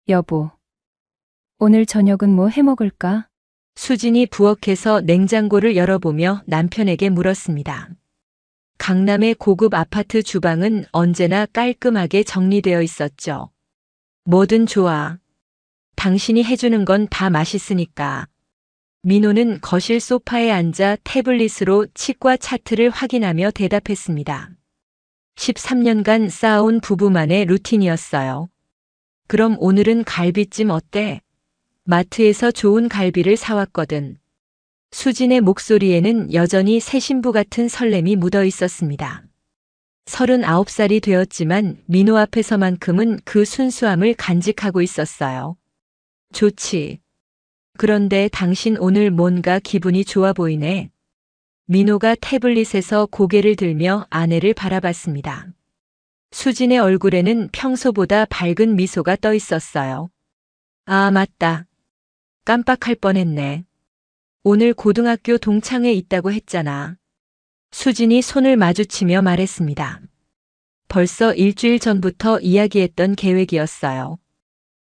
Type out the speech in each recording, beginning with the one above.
여보, 오늘 저녁은 뭐 해 먹을까? 수진이 부엌에서 냉장고를 열어보며 남편에게 물었습니다. 강남의 고급 아파트 주방은 언제나 깔끔하게 정리되어 있었죠. 뭐든 좋아. 당신이 해주는 건 다 맛있으니까. 민호는 거실 소파에 앉아 태블릿으로 치과 차트를 확인하며 대답했습니다. 13년간 쌓아온 부부만의 루틴이었어요. 그럼 오늘은 갈비찜 어때? 마트에서 좋은 갈비를 사왔거든. 수진의 목소리에는 여전히 새 신부 같은 설렘이 묻어 있었습니다. 39살이 되었지만 민호 앞에서만큼은 그 순수함을 간직하고 있었어요. 좋지. 그런데 당신 오늘 뭔가 기분이 좋아 보이네. 민호가 태블릿에서 고개를 들며 아내를 바라봤습니다. 수진의 얼굴에는 평소보다 밝은 미소가 떠 있었어요. 아, 맞다. 깜빡할 뻔했네. 오늘 고등학교 동창회 있다고 했잖아. 수진이 손을 마주치며 말했습니다. 벌써 일주일 전부터 이야기했던 계획이었어요.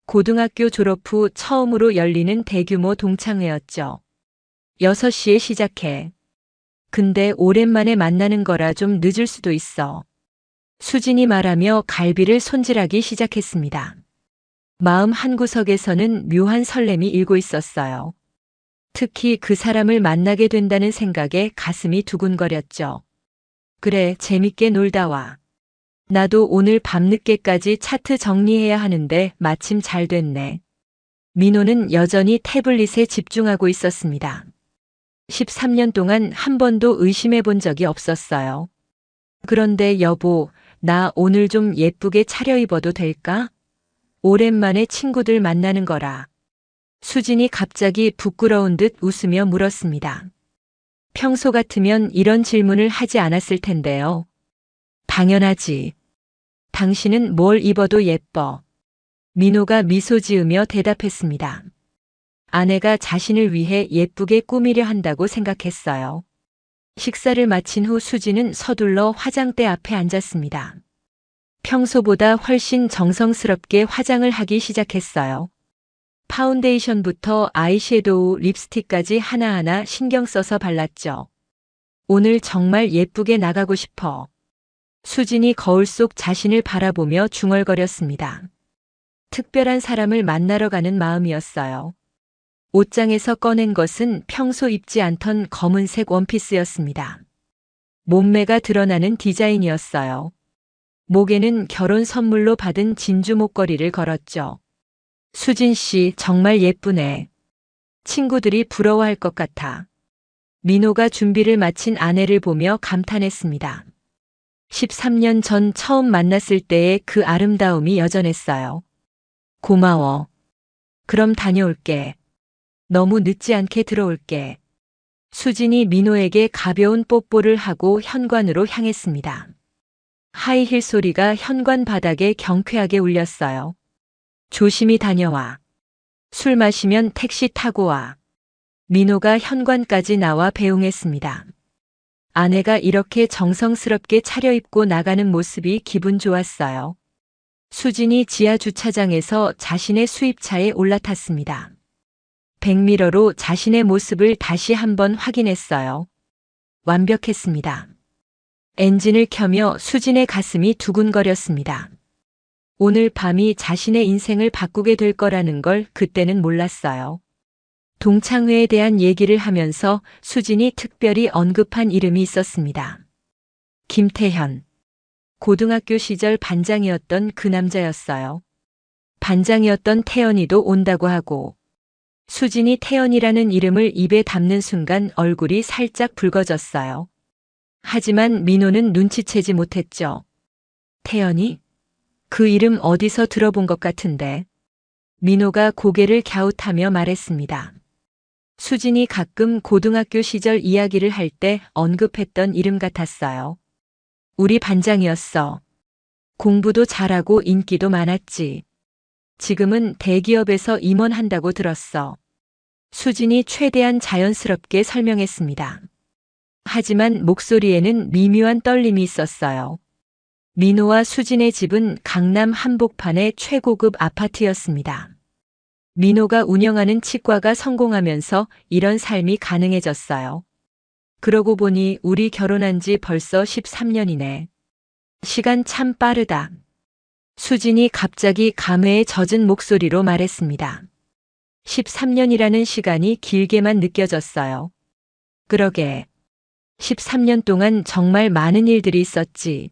고등학교 졸업 후 처음으로 열리는 대규모 동창회였죠. 6시에 시작해. 근데 오랜만에 만나는 거라 좀 늦을 수도 있어. 수진이 말하며 갈비를 손질하기 시작했습니다. 마음 한구석에서는 묘한 설렘이 일고 있었어요. 특히 그 사람을 만나게 된다는 생각에 가슴이 두근거렸죠. 그래, 재밌게 놀다 와. 나도 오늘 밤늦게까지 차트 정리해야 하는데 마침 잘 됐네. 민호는 여전히 태블릿에 집중하고 있었습니다. 13년 동안 한 번도 의심해 본 적이 없었어요. 그런데 여보, 나 오늘 좀 예쁘게 차려입어도 될까? 오랜만에 친구들 만나는 거라. 수진이 갑자기 부끄러운 듯 웃으며 물었습니다. 평소 같으면 이런 질문을 하지 않았을 텐데요. 당연하지. 당신은 뭘 입어도 예뻐. 민호가 미소 지으며 대답했습니다. 아내가 자신을 위해 예쁘게 꾸미려 한다고 생각했어요. 식사를 마친 후 수진은 서둘러 화장대 앞에 앉았습니다. 평소보다 훨씬 정성스럽게 화장을 하기 시작했어요. 파운데이션부터 아이섀도우, 립스틱까지 하나하나 신경 써서 발랐죠. 오늘 정말 예쁘게 나가고 싶어. 수진이 거울 속 자신을 바라보며 중얼거렸습니다. 특별한 사람을 만나러 가는 마음이었어요. 옷장에서 꺼낸 것은 평소 입지 않던 검은색 원피스였습니다. 몸매가 드러나는 디자인이었어요. 목에는 결혼 선물로 받은 진주 목걸이를 걸었죠. 수진 씨 정말 예쁘네. 친구들이 부러워할 것 같아. 민호가 준비를 마친 아내를 보며 감탄했습니다. 13년 전 처음 만났을 때의 그 아름다움이 여전했어요. 고마워. 그럼 다녀올게. 너무 늦지 않게 들어올게. 수진이 민호에게 가벼운 뽀뽀를 하고 현관으로 향했습니다. 하이힐 소리가 현관 바닥에 경쾌하게 울렸어요. 조심히 다녀와. 술 마시면 택시 타고 와. 민호가 현관까지 나와 배웅했습니다. 아내가 이렇게 정성스럽게 차려입고 나가는 모습이 기분 좋았어요. 수진이 지하 주차장에서 자신의 수입차에 올라탔습니다. 백미러로 자신의 모습을 다시 한번 확인했어요. 완벽했습니다. 엔진을 켜며 수진의 가슴이 두근거렸습니다. 오늘 밤이 자신의 인생을 바꾸게 될 거라는 걸 그때는 몰랐어요. 동창회에 대한 얘기를 하면서 수진이 특별히 언급한 이름이 있었습니다. 김태현. 고등학교 시절 반장이었던 그 남자였어요. 반장이었던 태연이도 온다고 하고, 수진이 태연이라는 이름을 입에 담는 순간 얼굴이 살짝 붉어졌어요. 하지만 민호는 눈치채지 못했죠. 태연이? 그 이름 어디서 들어본 것 같은데. 민호가 고개를 갸웃하며 말했습니다. 수진이 가끔 고등학교 시절 이야기를 할 때 언급했던 이름 같았어요. 우리 반장이었어. 공부도 잘하고 인기도 많았지. 지금은 대기업에서 임원한다고 들었어. 수진이 최대한 자연스럽게 설명했습니다. 하지만 목소리에는 미묘한 떨림이 있었어요. 민호와 수진의 집은 강남 한복판의 최고급 아파트였습니다. 민호가 운영하는 치과가 성공하면서 이런 삶이 가능해졌어요. 그러고 보니 우리 결혼한 지 벌써 13년이네. 시간 참 빠르다. 수진이 갑자기 감회에 젖은 목소리로 말했습니다. 13년이라는 시간이 길게만 느껴졌어요. 그러게. 13년 동안 정말 많은 일들이 있었지.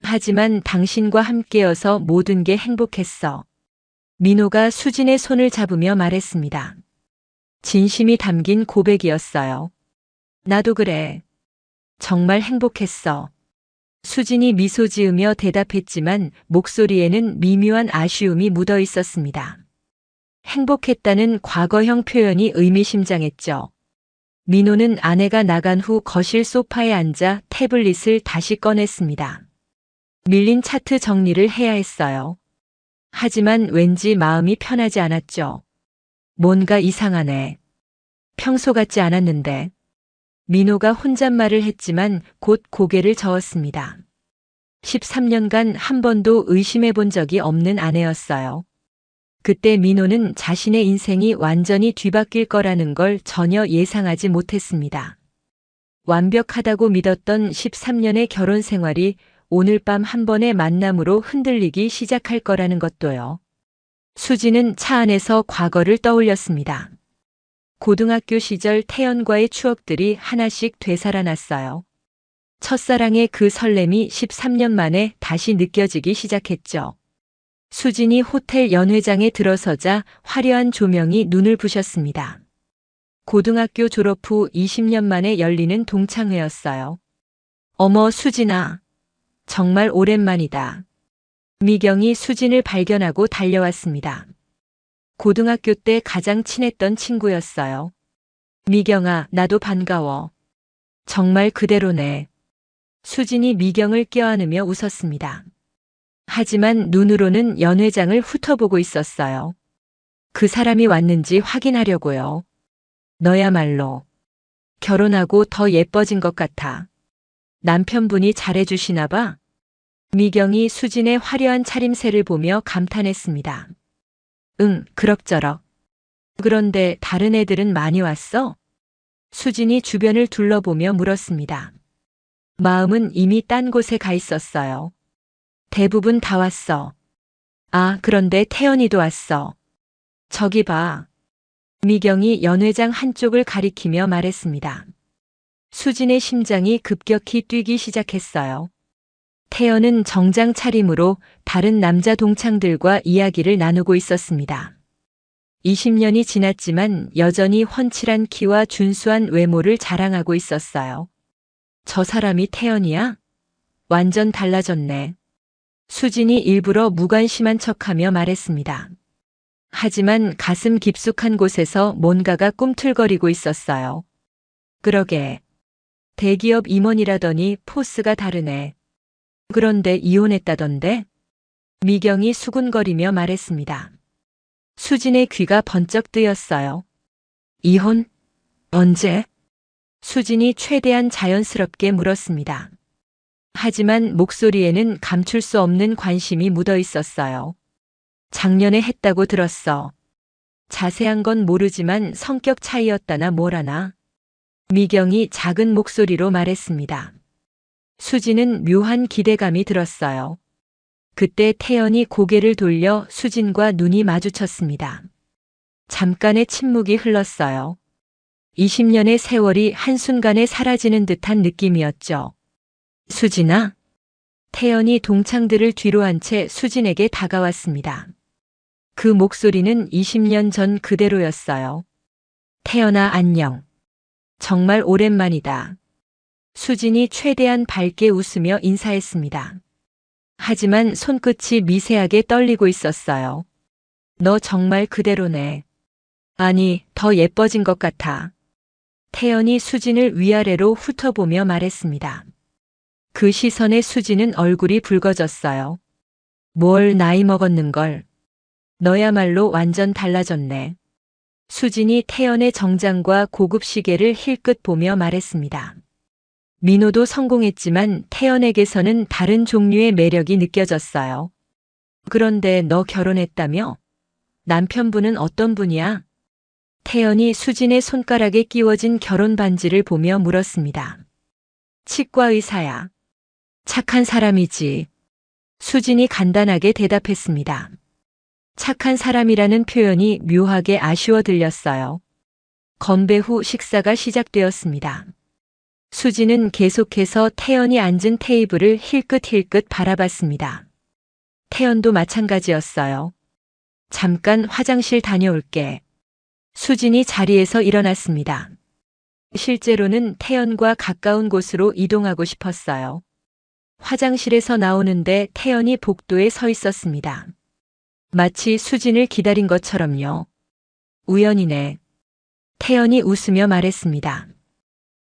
하지만 당신과 함께여서 모든 게 행복했어. 민호가 수진의 손을 잡으며 말했습니다. 진심이 담긴 고백이었어요. 나도 그래. 정말 행복했어. 수진이 미소 지으며 대답했지만 목소리에는 미묘한 아쉬움이 묻어 있었습니다. 행복했다는 과거형 표현이 의미심장했죠. 민호는 아내가 나간 후 거실 소파에 앉아 태블릿을 다시 꺼냈습니다. 밀린 차트 정리를 해야 했어요. 하지만 왠지 마음이 편하지 않았죠. 뭔가 이상하네. 평소 같지 않았는데. 민호가 혼잣말을 했지만 곧 고개를 저었습니다. 13년간 한 번도 의심해 본 적이 없는 아내였어요. 그때 민호는 자신의 인생이 완전히 뒤바뀔 거라는 걸 전혀 예상하지 못했습니다. 완벽하다고 믿었던 13년의 결혼 생활이 오늘 밤 한 번의 만남으로 흔들리기 시작할 거라는 것도요. 수지는 차 안에서 과거를 떠올렸습니다. 고등학교 시절 태연과의 추억들이 하나씩 되살아났어요. 첫사랑의 그 설렘이 13년 만에 다시 느껴지기 시작했죠. 수진이 호텔 연회장에 들어서자 화려한 조명이 눈을 부셨습니다. 고등학교 졸업 후 20년 만에 열리는 동창회였어요. 어머, 수진아. 정말 오랜만이다. 미경이 수진을 발견하고 달려왔습니다. 고등학교 때 가장 친했던 친구였어요. 미경아, 나도 반가워. 정말 그대로네. 수진이 미경을 껴안으며 웃었습니다. 하지만 눈으로는 연회장을 훑어보고 있었어요. 그 사람이 왔는지 확인하려고요. 너야말로 결혼하고 더 예뻐진 것 같아. 남편분이 잘해주시나 봐. 미경이 수진의 화려한 차림새를 보며 감탄했습니다. 응, 그럭저럭. 그런데 다른 애들은 많이 왔어? 수진이 주변을 둘러보며 물었습니다. 마음은 이미 딴 곳에 가 있었어요. 대부분 다 왔어. 아, 그런데 태연이도 왔어. 저기 봐. 미경이 연회장 한쪽을 가리키며 말했습니다. 수진의 심장이 급격히 뛰기 시작했어요. 태연은 정장 차림으로 다른 남자 동창들과 이야기를 나누고 있었습니다. 20년이 지났지만 여전히 훤칠한 키와 준수한 외모를 자랑하고 있었어요. 저 사람이 태연이야? 완전 달라졌네. 수진이 일부러 무관심한 척하며 말했습니다. 하지만 가슴 깊숙한 곳에서 뭔가가 꿈틀거리고 있었어요. 그러게. 대기업 임원이라더니 포스가 다르네. 그런데 이혼했다던데? 미경이 수군거리며 말했습니다. 수진의 귀가 번쩍 뜨였어요. 이혼? 언제? 수진이 최대한 자연스럽게 물었습니다. 하지만 목소리에는 감출 수 없는 관심이 묻어 있었어요. 작년에 했다고 들었어. 자세한 건 모르지만 성격 차이였다나 뭐라나. 미경이 작은 목소리로 말했습니다. 수진은 묘한 기대감이 들었어요. 그때 태연이 고개를 돌려 수진과 눈이 마주쳤습니다. 잠깐의 침묵이 흘렀어요. 20년의 세월이 한순간에 사라지는 듯한 느낌이었죠. 수진아? 태연이 동창들을 뒤로 한 채 수진에게 다가왔습니다. 그 목소리는 20년 전 그대로였어요. 태연아, 안녕. 정말 오랜만이다. 수진이 최대한 밝게 웃으며 인사했습니다. 하지만 손끝이 미세하게 떨리고 있었어요. 너 정말 그대로네. 아니, 더 예뻐진 것 같아. 태연이 수진을 위아래로 훑어보며 말했습니다. 그 시선에 수진은 얼굴이 붉어졌어요. 뭘 나이 먹었는걸. 너야말로 완전 달라졌네. 수진이 태연의 정장과 고급 시계를 힐끗 보며 말했습니다. 민호도 성공했지만 태연에게서는 다른 종류의 매력이 느껴졌어요. 그런데 너 결혼했다며? 남편분은 어떤 분이야? 태연이 수진의 손가락에 끼워진 결혼 반지를 보며 물었습니다. 치과 의사야. 착한 사람이지. 수진이 간단하게 대답했습니다. 착한 사람이라는 표현이 묘하게 아쉬워 들렸어요. 건배 후 식사가 시작되었습니다. 수진은 계속해서 태연이 앉은 테이블을 힐끗힐끗 바라봤습니다. 태연도 마찬가지였어요. 잠깐 화장실 다녀올게. 수진이 자리에서 일어났습니다. 실제로는 태연과 가까운 곳으로 이동하고 싶었어요. 화장실에서 나오는데 태연이 복도에 서 있었습니다. 마치 수진을 기다린 것처럼요. 우연이네. 태연이 웃으며 말했습니다.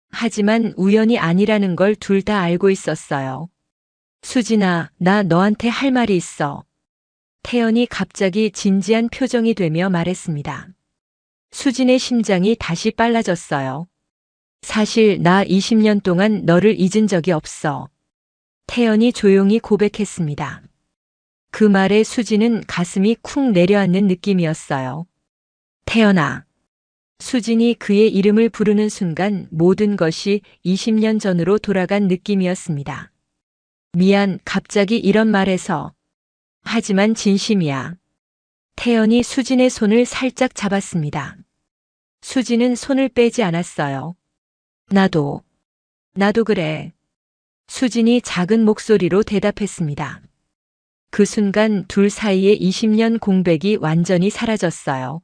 하지만 우연이 아니라는 걸 둘 다 알고 있었어요. 수진아, 나 너한테 할 말이 있어. 태연이 갑자기 진지한 표정이 되며 말했습니다. 수진의 심장이 다시 빨라졌어요. 사실 나 20년 동안 너를 잊은 적이 없어. 태연이 조용히 고백했습니다. 그 말에 수진은 가슴이 쿵 내려앉는 느낌이었어요. 태연아. 수진이 그의 이름을 부르는 순간 모든 것이 20년 전으로 돌아간 느낌이었습니다. 미안, 갑자기 이런 말해서. 하지만 진심이야. 태연이 수진의 손을 살짝 잡았습니다. 수진은 손을 빼지 않았어요. 나도 그래. 수진이 작은 목소리로 대답했습니다. 그 순간 둘 사이의 20년 공백이 완전히 사라졌어요.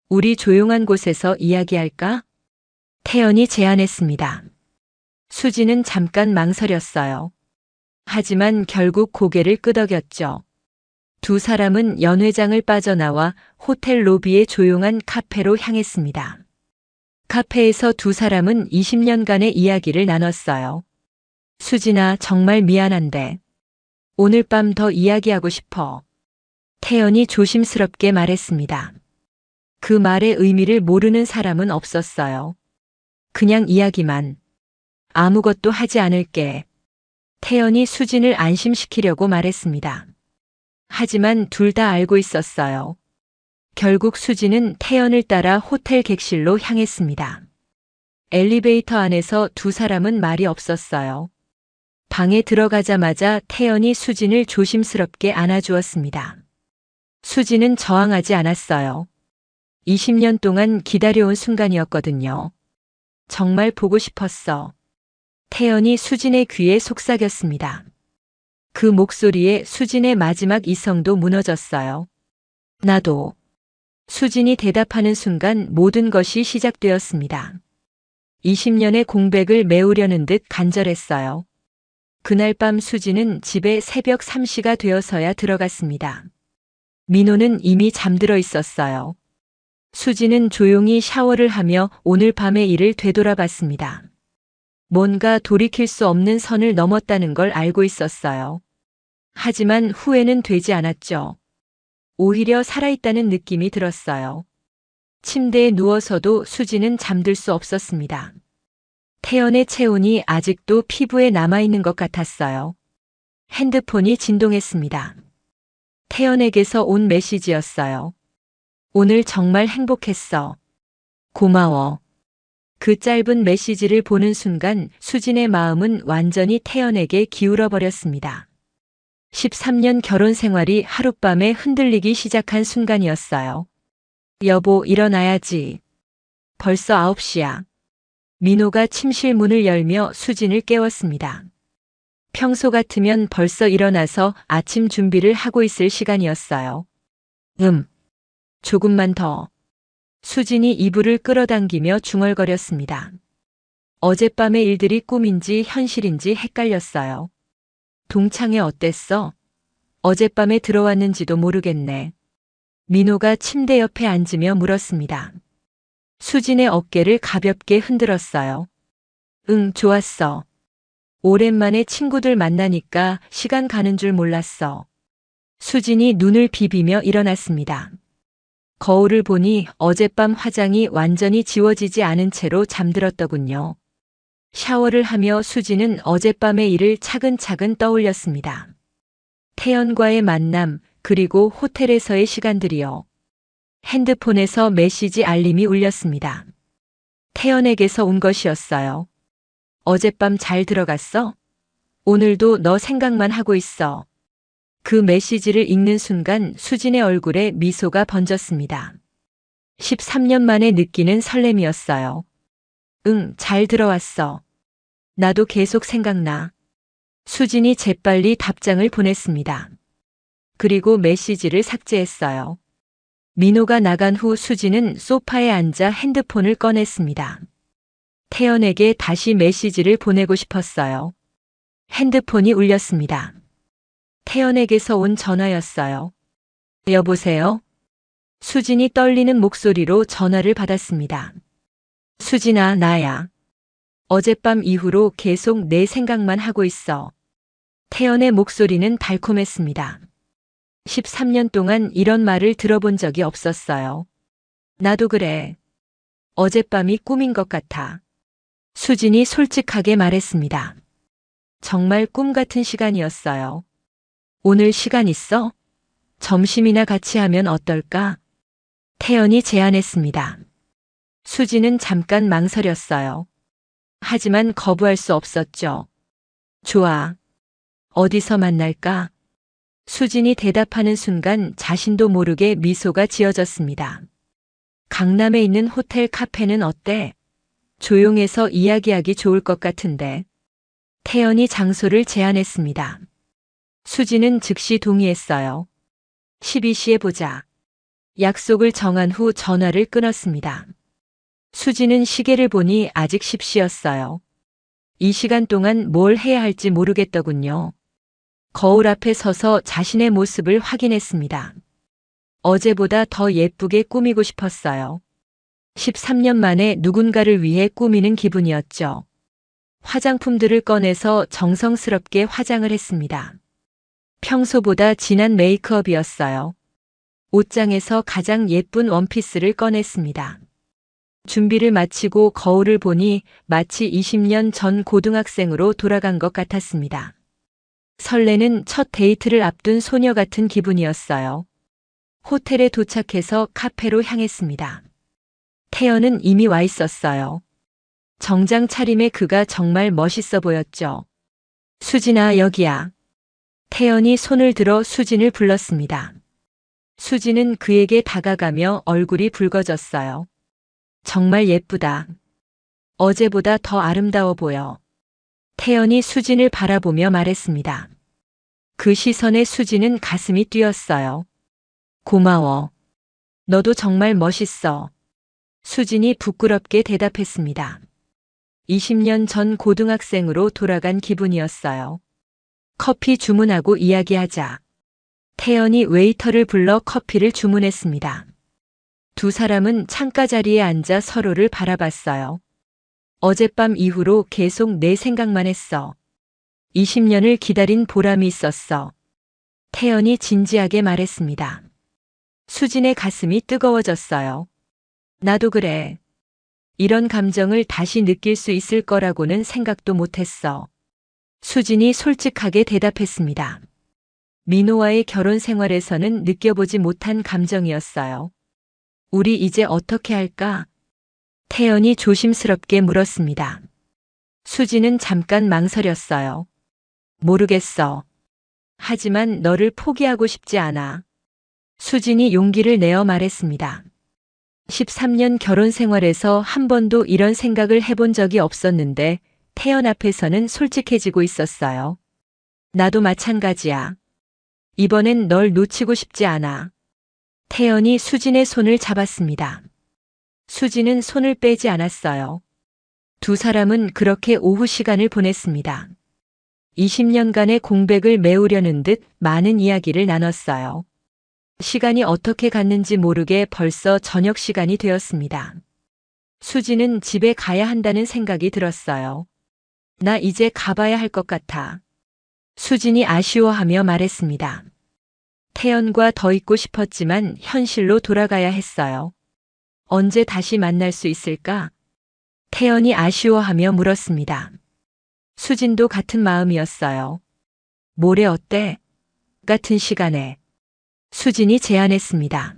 우리 조용한 곳에서 이야기할까? 태연이 제안했습니다. 수진은 잠깐 망설였어요. 하지만 결국 고개를 끄덕였죠. 두 사람은 연회장을 빠져나와 호텔 로비의 조용한 카페로 향했습니다. 카페에서 두 사람은 20년간의 이야기를 나눴어요. 수진아, 정말 미안한데 오늘 밤 더 이야기하고 싶어. 태연이 조심스럽게 말했습니다. 그 말의 의미를 모르는 사람은 없었어요. 그냥 이야기만. 아무것도 하지 않을게. 태연이 수진을 안심시키려고 말했습니다. 하지만 둘 다 알고 있었어요. 결국 수진은 태연을 따라 호텔 객실로 향했습니다. 엘리베이터 안에서 두 사람은 말이 없었어요. 방에 들어가자마자 태연이 수진을 조심스럽게 안아주었습니다. 수진은 저항하지 않았어요. 20년 동안 기다려온 순간이었거든요. 정말 보고 싶었어. 태연이 수진의 귀에 속삭였습니다. 그 목소리에 수진의 마지막 이성도 무너졌어요. 나도. 수진이 대답하는 순간 모든 것이 시작되었습니다. 20년의 공백을 메우려는 듯 간절했어요. 그날 밤 수진은 집에 새벽 3시가 되어서야 들어갔습니다. 민호는 이미 잠들어 있었어요. 수진은 조용히 샤워를 하며 오늘 밤의 일을 되돌아봤습니다. 뭔가 돌이킬 수 없는 선을 넘었다는 걸 알고 있었어요. 하지만 후회는 되지 않았죠. 오히려 살아있다는 느낌이 들었어요. 침대에 누워서도 수진은 잠들 수 없었습니다. 태연의 체온이 아직도 피부에 남아있는 것 같았어요. 핸드폰이 진동했습니다. 태연에게서 온 메시지였어요. 오늘 정말 행복했어. 고마워. 그 짧은 메시지를 보는 순간 수진의 마음은 완전히 태연에게 기울어 버렸습니다. 13년 결혼 생활이 하룻밤에 흔들리기 시작한 순간이었어요. 여보, 일어나야지. 벌써 9시야. 민호가 침실 문을 열며 수진을 깨웠습니다. 평소 같으면 벌써 일어나서 아침 준비를 하고 있을 시간이었어요. 조금만 더. 수진이 이불을 끌어당기며 중얼거렸습니다. 어젯밤의 일들이 꿈인지 현실인지 헷갈렸어요. 동창회 어땠어? 어젯밤에 들어왔는지도 모르겠네. 민호가 침대 옆에 앉으며 물었습니다. 수진의 어깨를 가볍게 흔들었어요. 응, 좋았어. 오랜만에 친구들 만나니까 시간 가는 줄 몰랐어. 수진이 눈을 비비며 일어났습니다. 거울을 보니 어젯밤 화장이 완전히 지워지지 않은 채로 잠들었더군요. 샤워를 하며 수지는 어젯밤의 일을 차근차근 떠올렸습니다. 태연과의 만남, 그리고 호텔에서의 시간들이요. 핸드폰에서 메시지 알림이 울렸습니다. 태연에게서 온 것이었어요. 어젯밤 잘 들어갔어? 오늘도 너 생각만 하고 있어. 그 메시지를 읽는 순간 수진의 얼굴에 미소가 번졌습니다. 13년 만에 느끼는 설렘이었어요. 응, 잘 들어왔어. 나도 계속 생각나. 수진이 재빨리 답장을 보냈습니다. 그리고 메시지를 삭제했어요. 민호가 나간 후 수진은 소파에 앉아 핸드폰을 꺼냈습니다. 태연에게 다시 메시지를 보내고 싶었어요. 핸드폰이 울렸습니다. 태연에게서 온 전화였어요. 여보세요? 수진이 떨리는 목소리로 전화를 받았습니다. 수진아, 나야. 어젯밤 이후로 계속 내 생각만 하고 있어. 태연의 목소리는 달콤했습니다. 13년 동안 이런 말을 들어본 적이 없었어요. 나도 그래. 어젯밤이 꿈인 것 같아. 수진이 솔직하게 말했습니다. 정말 꿈 같은 시간이었어요. 오늘 시간 있어? 점심이나 같이 하면 어떨까? 태연이 제안했습니다. 수진은 잠깐 망설였어요. 하지만 거부할 수 없었죠. 좋아. 어디서 만날까? 수진이 대답하는 순간 자신도 모르게 미소가 지어졌습니다. 강남에 있는 호텔 카페는 어때? 조용해서 이야기하기 좋을 것 같은데. 태연이 장소를 제안했습니다. 수진은 즉시 동의했어요. 12시에 보자. 약속을 정한 후 전화를 끊었습니다. 수진은 시계를 보니 아직 10시였어요. 이 시간 동안 뭘 해야 할지 모르겠더군요. 거울 앞에 서서 자신의 모습을 확인했습니다. 어제보다 더 예쁘게 꾸미고 싶었어요. 13년 만에 누군가를 위해 꾸미는 기분이었죠. 화장품들을 꺼내서 정성스럽게 화장을 했습니다. 평소보다 진한 메이크업이었어요. 옷장에서 가장 예쁜 원피스를 꺼냈습니다. 준비를 마치고 거울을 보니 마치 20년 전 고등학생으로 돌아간 것 같았습니다. 설레는 첫 데이트를 앞둔 소녀 같은 기분이었어요. 호텔에 도착해서 카페로 향했습니다. 태연은 이미 와 있었어요. 정장 차림의 그가 정말 멋있어 보였죠. 수진아, 여기야. 태연이 손을 들어 수진을 불렀습니다. 수진은 그에게 다가가며 얼굴이 붉어졌어요. 정말 예쁘다. 어제보다 더 아름다워 보여. 태연이 수진을 바라보며 말했습니다. 그 시선에 수진은 가슴이 뛰었어요. 고마워. 너도 정말 멋있어. 수진이 부끄럽게 대답했습니다. 20년 전 고등학생으로 돌아간 기분이었어요. 커피 주문하고 이야기하자. 태연이 웨이터를 불러 커피를 주문했습니다. 두 사람은 창가 자리에 앉아 서로를 바라봤어요. 어젯밤 이후로 계속 내 생각만 했어. 20년을 기다린 보람이 있었어. 태연이 진지하게 말했습니다. 수진의 가슴이 뜨거워졌어요. 나도 그래. 이런 감정을 다시 느낄 수 있을 거라고는 생각도 못했어. 수진이 솔직하게 대답했습니다. 민호와의 결혼 생활에서는 느껴보지 못한 감정이었어요. 우리 이제 어떻게 할까? 태연이 조심스럽게 물었습니다. 수진은 잠깐 망설였어요. 모르겠어. 하지만 너를 포기하고 싶지 않아. 수진이 용기를 내어 말했습니다. 13년 결혼 생활에서 한 번도 이런 생각을 해본 적이 없었는데 태연 앞에서는 솔직해지고 있었어요. 나도 마찬가지야. 이번엔 널 놓치고 싶지 않아. 태연이 수진의 손을 잡았습니다. 수진은 손을 빼지 않았어요. 두 사람은 그렇게 오후 시간을 보냈습니다. 20년간의 공백을 메우려는 듯 많은 이야기를 나눴어요. 시간이 어떻게 갔는지 모르게 벌써 저녁 시간이 되었습니다. 수진은 집에 가야 한다는 생각이 들었어요. 나 이제 가봐야 할 것 같아. 수진이 아쉬워하며 말했습니다. 태연과 더 있고 싶었지만 현실로 돌아가야 했어요. 언제 다시 만날 수 있을까? 태연이 아쉬워하며 물었습니다. 수진도 같은 마음이었어요. 모레 어때? 같은 시간에. 수진이 제안했습니다.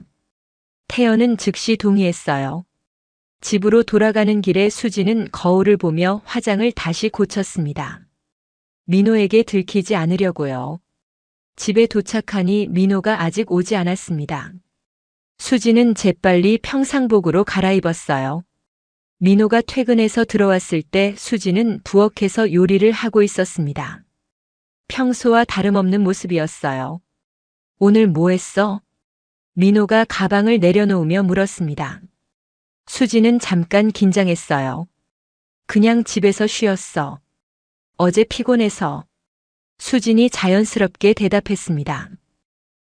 태연은 즉시 동의했어요. 집으로 돌아가는 길에 수진은 거울을 보며 화장을 다시 고쳤습니다. 민호에게 들키지 않으려고요. 집에 도착하니 민호가 아직 오지 않았습니다. 수진은 재빨리 평상복으로 갈아입었어요. 민호가 퇴근해서 들어왔을 때 수진은 부엌에서 요리를 하고 있었습니다. 평소와 다름없는 모습이었어요. 오늘 뭐 했어? 민호가 가방을 내려놓으며 물었습니다. 수진은 잠깐 긴장했어요. 그냥 집에서 쉬었어. 어제 피곤해서. 수진이 자연스럽게 대답했습니다.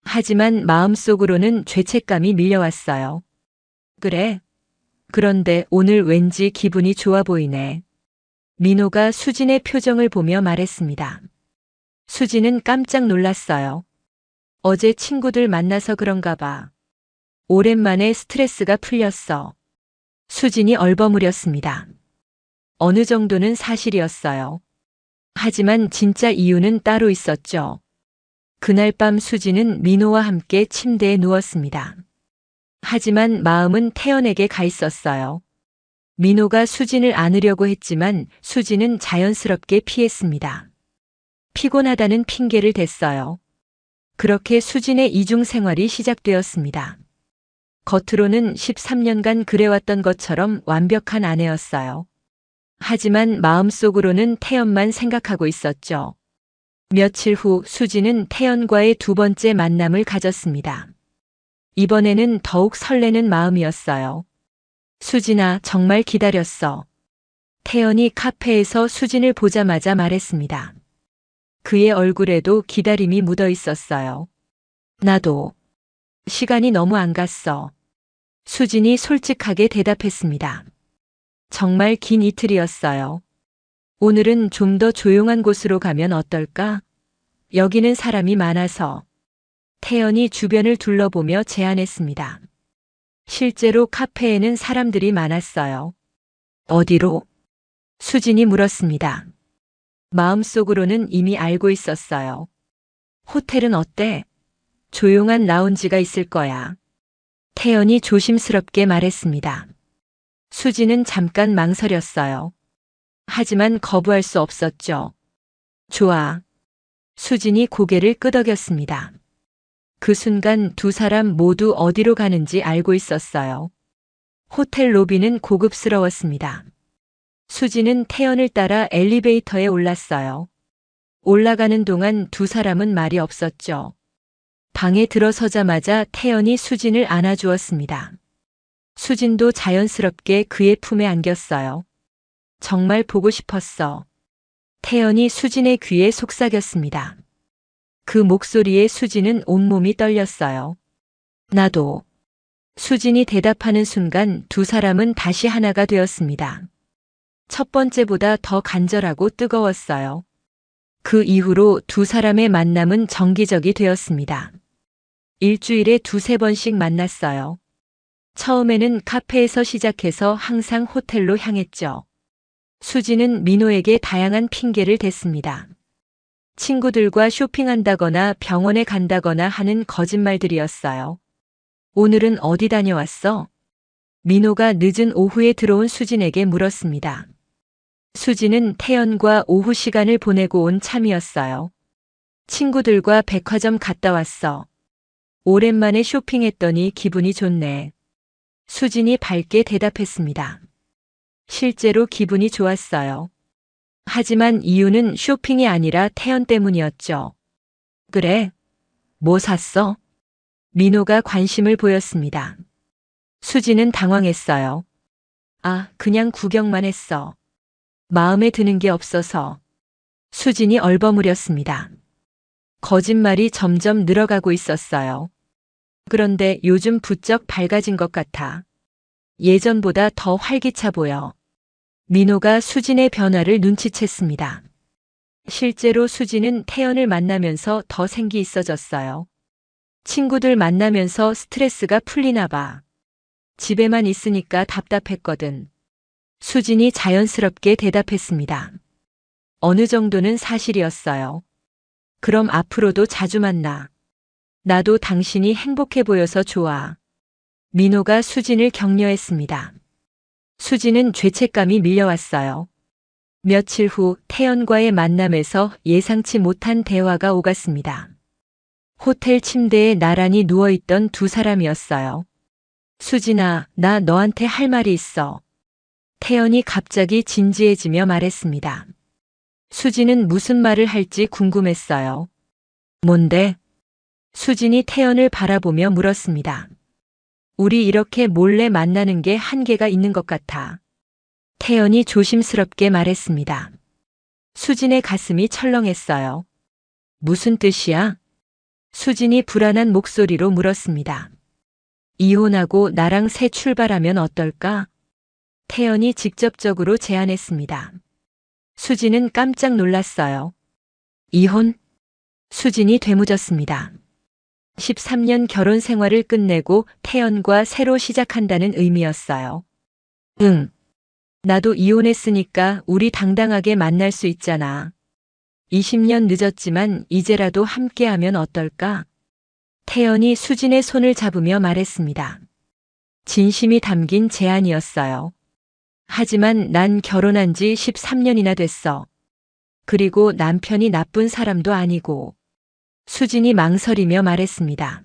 하지만 마음속으로는 죄책감이 밀려왔어요. 그래. 그런데 오늘 왠지 기분이 좋아 보이네. 민호가 수진의 표정을 보며 말했습니다. 수진은 깜짝 놀랐어요. 어제 친구들 만나서 그런가 봐. 오랜만에 스트레스가 풀렸어. 수진이 얼버무렸습니다. 어느 정도는 사실이었어요. 하지만 진짜 이유는 따로 있었죠. 그날 밤 수진은 민호와 함께 침대에 누웠습니다. 하지만 마음은 태연에게 가 있었어요. 민호가 수진을 안으려고 했지만 수진은 자연스럽게 피했습니다. 피곤하다는 핑계를 댔어요. 그렇게 수진의 이중 생활이 시작되었습니다. 겉으로는 13년간 그래왔던 것처럼 완벽한 아내였어요. 하지만 마음속으로는 태연만 생각하고 있었죠. 며칠 후 수진은 태연과의 두 번째 만남을 가졌습니다. 이번에는 더욱 설레는 마음이었어요. 수진아, 정말 기다렸어. 태연이 카페에서 수진을 보자마자 말했습니다. 그의 얼굴에도 기다림이 묻어 있었어요. 나도. 시간이 너무 안 갔어. 수진이 솔직하게 대답했습니다. 정말 긴 이틀이었어요. 오늘은 좀 더 조용한 곳으로 가면 어떨까? 여기는 사람이 많아서. 태연이 주변을 둘러보며 제안했습니다. 실제로 카페에는 사람들이 많았어요. 어디로? 수진이 물었습니다. 마음속으로는 이미 알고 있었어요. 호텔은 어때? 조용한 라운지가 있을 거야. 태연이 조심스럽게 말했습니다. 수진은 잠깐 망설였어요. 하지만 거부할 수 없었죠. 좋아. 수진이 고개를 끄덕였습니다. 그 순간 두 사람 모두 어디로 가는지 알고 있었어요. 호텔 로비는 고급스러웠습니다. 수진은 태연을 따라 엘리베이터에 올랐어요. 올라가는 동안 두 사람은 말이 없었죠. 방에 들어서자마자 태연이 수진을 안아주었습니다. 수진도 자연스럽게 그의 품에 안겼어요. 정말 보고 싶었어. 태연이 수진의 귀에 속삭였습니다. 그 목소리에 수진은 온몸이 떨렸어요. 나도. 수진이 대답하는 순간 두 사람은 다시 하나가 되었습니다. 첫 번째보다 더 간절하고 뜨거웠어요. 그 이후로 두 사람의 만남은 정기적이 되었습니다. 일주일에 두세 번씩 만났어요. 처음에는 카페에서 시작해서 항상 호텔로 향했죠. 수진은 민호에게 다양한 핑계를 댔습니다. 친구들과 쇼핑한다거나 병원에 간다거나 하는 거짓말들이었어요. 오늘은 어디 다녀왔어? 민호가 늦은 오후에 들어온 수진에게 물었습니다. 수진은 태연과 오후 시간을 보내고 온 참이었어요. 친구들과 백화점 갔다 왔어. 오랜만에 쇼핑했더니 기분이 좋네. 수진이 밝게 대답했습니다. 실제로 기분이 좋았어요. 하지만 이유는 쇼핑이 아니라 태연 때문이었죠. 그래? 뭐 샀어? 민호가 관심을 보였습니다. 수진은 당황했어요. 아, 그냥 구경만 했어. 마음에 드는 게 없어서. 수진이 얼버무렸습니다. 거짓말이 점점 늘어가고 있었어요. 그런데 요즘 부쩍 밝아진 것 같아. 예전보다 더 활기차 보여. 민호가 수진의 변화를 눈치챘습니다. 실제로 수진은 태연을 만나면서 더 생기 있어졌어요. 친구들 만나면서 스트레스가 풀리나 봐. 집에만 있으니까 답답했거든. 수진이 자연스럽게 대답했습니다. 어느 정도는 사실이었어요. 그럼 앞으로도 자주 만나. 나도 당신이 행복해 보여서 좋아. 민호가 수진을 격려했습니다. 수진은 죄책감이 밀려왔어요. 며칠 후 태연과의 만남에서 예상치 못한 대화가 오갔습니다. 호텔 침대에 나란히 누워있던 두 사람이었어요. 수진아, 나 너한테 할 말이 있어. 태연이 갑자기 진지해지며 말했습니다. 수진은 무슨 말을 할지 궁금했어요. 뭔데? 수진이 태연을 바라보며 물었습니다. 우리 이렇게 몰래 만나는 게 한계가 있는 것 같아. 태연이 조심스럽게 말했습니다. 수진의 가슴이 철렁했어요. 무슨 뜻이야? 수진이 불안한 목소리로 물었습니다. 이혼하고 나랑 새 출발하면 어떨까? 태연이 직접적으로 제안했습니다. 수진은 깜짝 놀랐어요. 이혼? 수진이 되묻었습니다. 13년 결혼 생활을 끝내고 태연과 새로 시작한다는 의미였어요. 응. 나도 이혼했으니까 우리 당당하게 만날 수 있잖아. 20년 늦었지만 이제라도 함께하면 어떨까? 태연이 수진의 손을 잡으며 말했습니다. 진심이 담긴 제안이었어요. 하지만 난 결혼한 지 13년이나 됐어. 그리고 남편이 나쁜 사람도 아니고. 수진이 망설이며 말했습니다.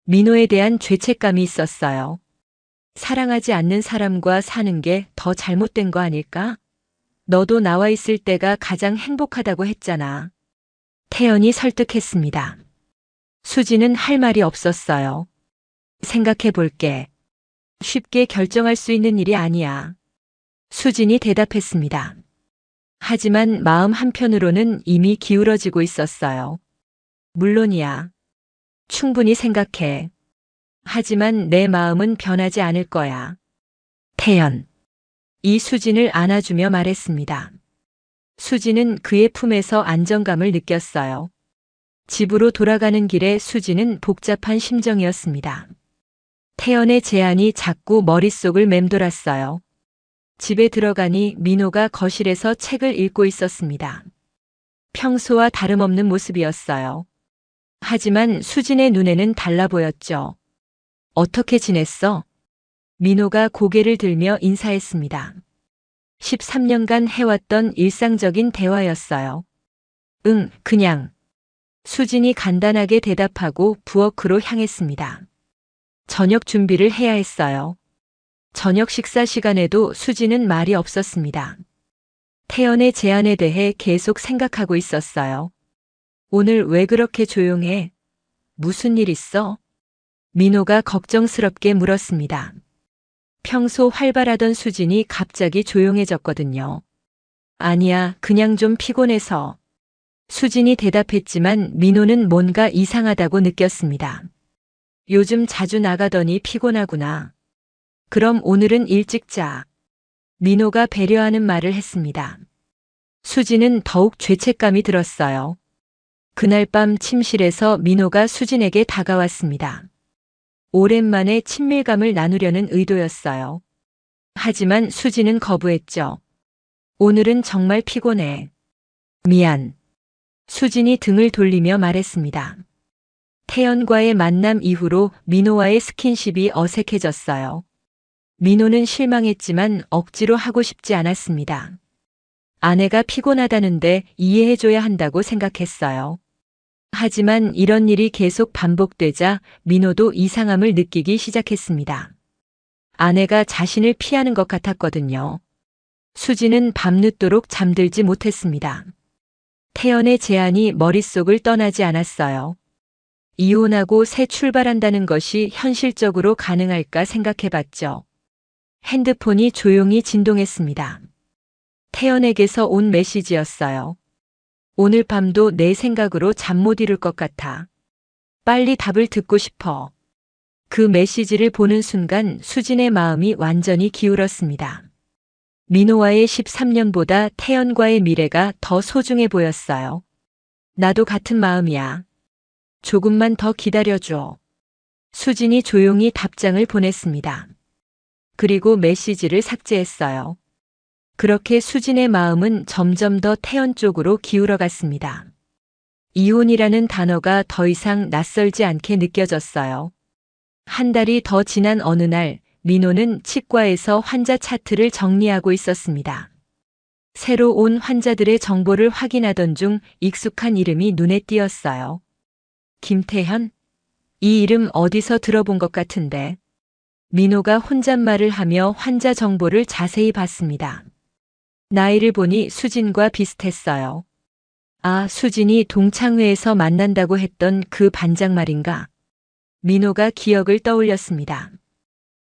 민호에 대한 죄책감이 있었어요. 사랑하지 않는 사람과 사는 게 더 잘못된 거 아닐까? 너도 나와 있을 때가 가장 행복하다고 했잖아. 태연이 설득했습니다. 수진은 할 말이 없었어요. 생각해 볼게. 쉽게 결정할 수 있는 일이 아니야. 수진이 대답했습니다. 하지만 마음 한편으로는 이미 기울어지고 있었어요. 물론이야. 충분히 생각해. 하지만 내 마음은 변하지 않을 거야. 태연. 이 수진을 안아주며 말했습니다. 수진은 그의 품에서 안정감을 느꼈어요. 집으로 돌아가는 길에 수진은 복잡한 심정이었습니다. 태연의 제안이 자꾸 머릿속을 맴돌았어요. 집에 들어가니 민호가 거실에서 책을 읽고 있었습니다. 평소와 다름없는 모습이었어요. 하지만 수진의 눈에는 달라 보였죠. 어떻게 지냈어? 민호가 고개를 들며 인사했습니다. 13년간 해왔던 일상적인 대화였어요. 응, 그냥. 수진이 간단하게 대답하고 부엌으로 향했습니다. 저녁 준비를 해야 했어요. 저녁 식사 시간에도 수진은 말이 없었습니다. 태연의 제안에 대해 계속 생각하고 있었어요. 오늘 왜 그렇게 조용해? 무슨 일 있어? 민호가 걱정스럽게 물었습니다. 평소 활발하던 수진이 갑자기 조용해졌거든요. 아니야, 그냥 좀 피곤해서. 수진이 대답했지만 민호는 뭔가 이상하다고 느꼈습니다. 요즘 자주 나가더니 피곤하구나. 그럼 오늘은 일찍 자. 민호가 배려하는 말을 했습니다. 수진은 더욱 죄책감이 들었어요. 그날 밤 침실에서 민호가 수진에게 다가왔습니다. 오랜만에 친밀감을 나누려는 의도였어요. 하지만 수진은 거부했죠. 오늘은 정말 피곤해. 미안. 수진이 등을 돌리며 말했습니다. 태연과의 만남 이후로 민호와의 스킨십이 어색해졌어요. 민호는 실망했지만 억지로 하고 싶지 않았습니다. 아내가 피곤하다는데 이해해줘야 한다고 생각했어요. 하지만 이런 일이 계속 반복되자 민호도 이상함을 느끼기 시작했습니다. 아내가 자신을 피하는 것 같았거든요. 수진은 밤늦도록 잠들지 못했습니다. 태연의 제안이 머릿속을 떠나지 않았어요. 이혼하고 새 출발한다는 것이 현실적으로 가능할까 생각해봤죠. 핸드폰이 조용히 진동했습니다. 태연에게서 온 메시지였어요. 오늘 밤도 내 생각으로 잠 못 이룰 것 같아. 빨리 답을 듣고 싶어. 그 메시지를 보는 순간 수진의 마음이 완전히 기울었습니다. 민호와의 13년보다 태연과의 미래가 더 소중해 보였어요. 나도 같은 마음이야. 조금만 더 기다려줘. 수진이 조용히 답장을 보냈습니다. 그리고 메시지를 삭제했어요. 그렇게 수진의 마음은 점점 더 태연 쪽으로 기울어 갔습니다. 이혼이라는 단어가 더 이상 낯설지 않게 느껴졌어요. 한 달이 더 지난 어느 날 민호는 치과에서 환자 차트를 정리하고 있었습니다. 새로 온 환자들의 정보를 확인하던 중 익숙한 이름이 눈에 띄었어요. 김태현? 이 이름 어디서 들어본 것 같은데. 민호가 혼잣말을 하며 환자 정보를 자세히 봤습니다. 나이를 보니 수진과 비슷했어요. 아, 수진이 동창회에서 만난다고 했던 그 반장 말인가? 민호가 기억을 떠올렸습니다.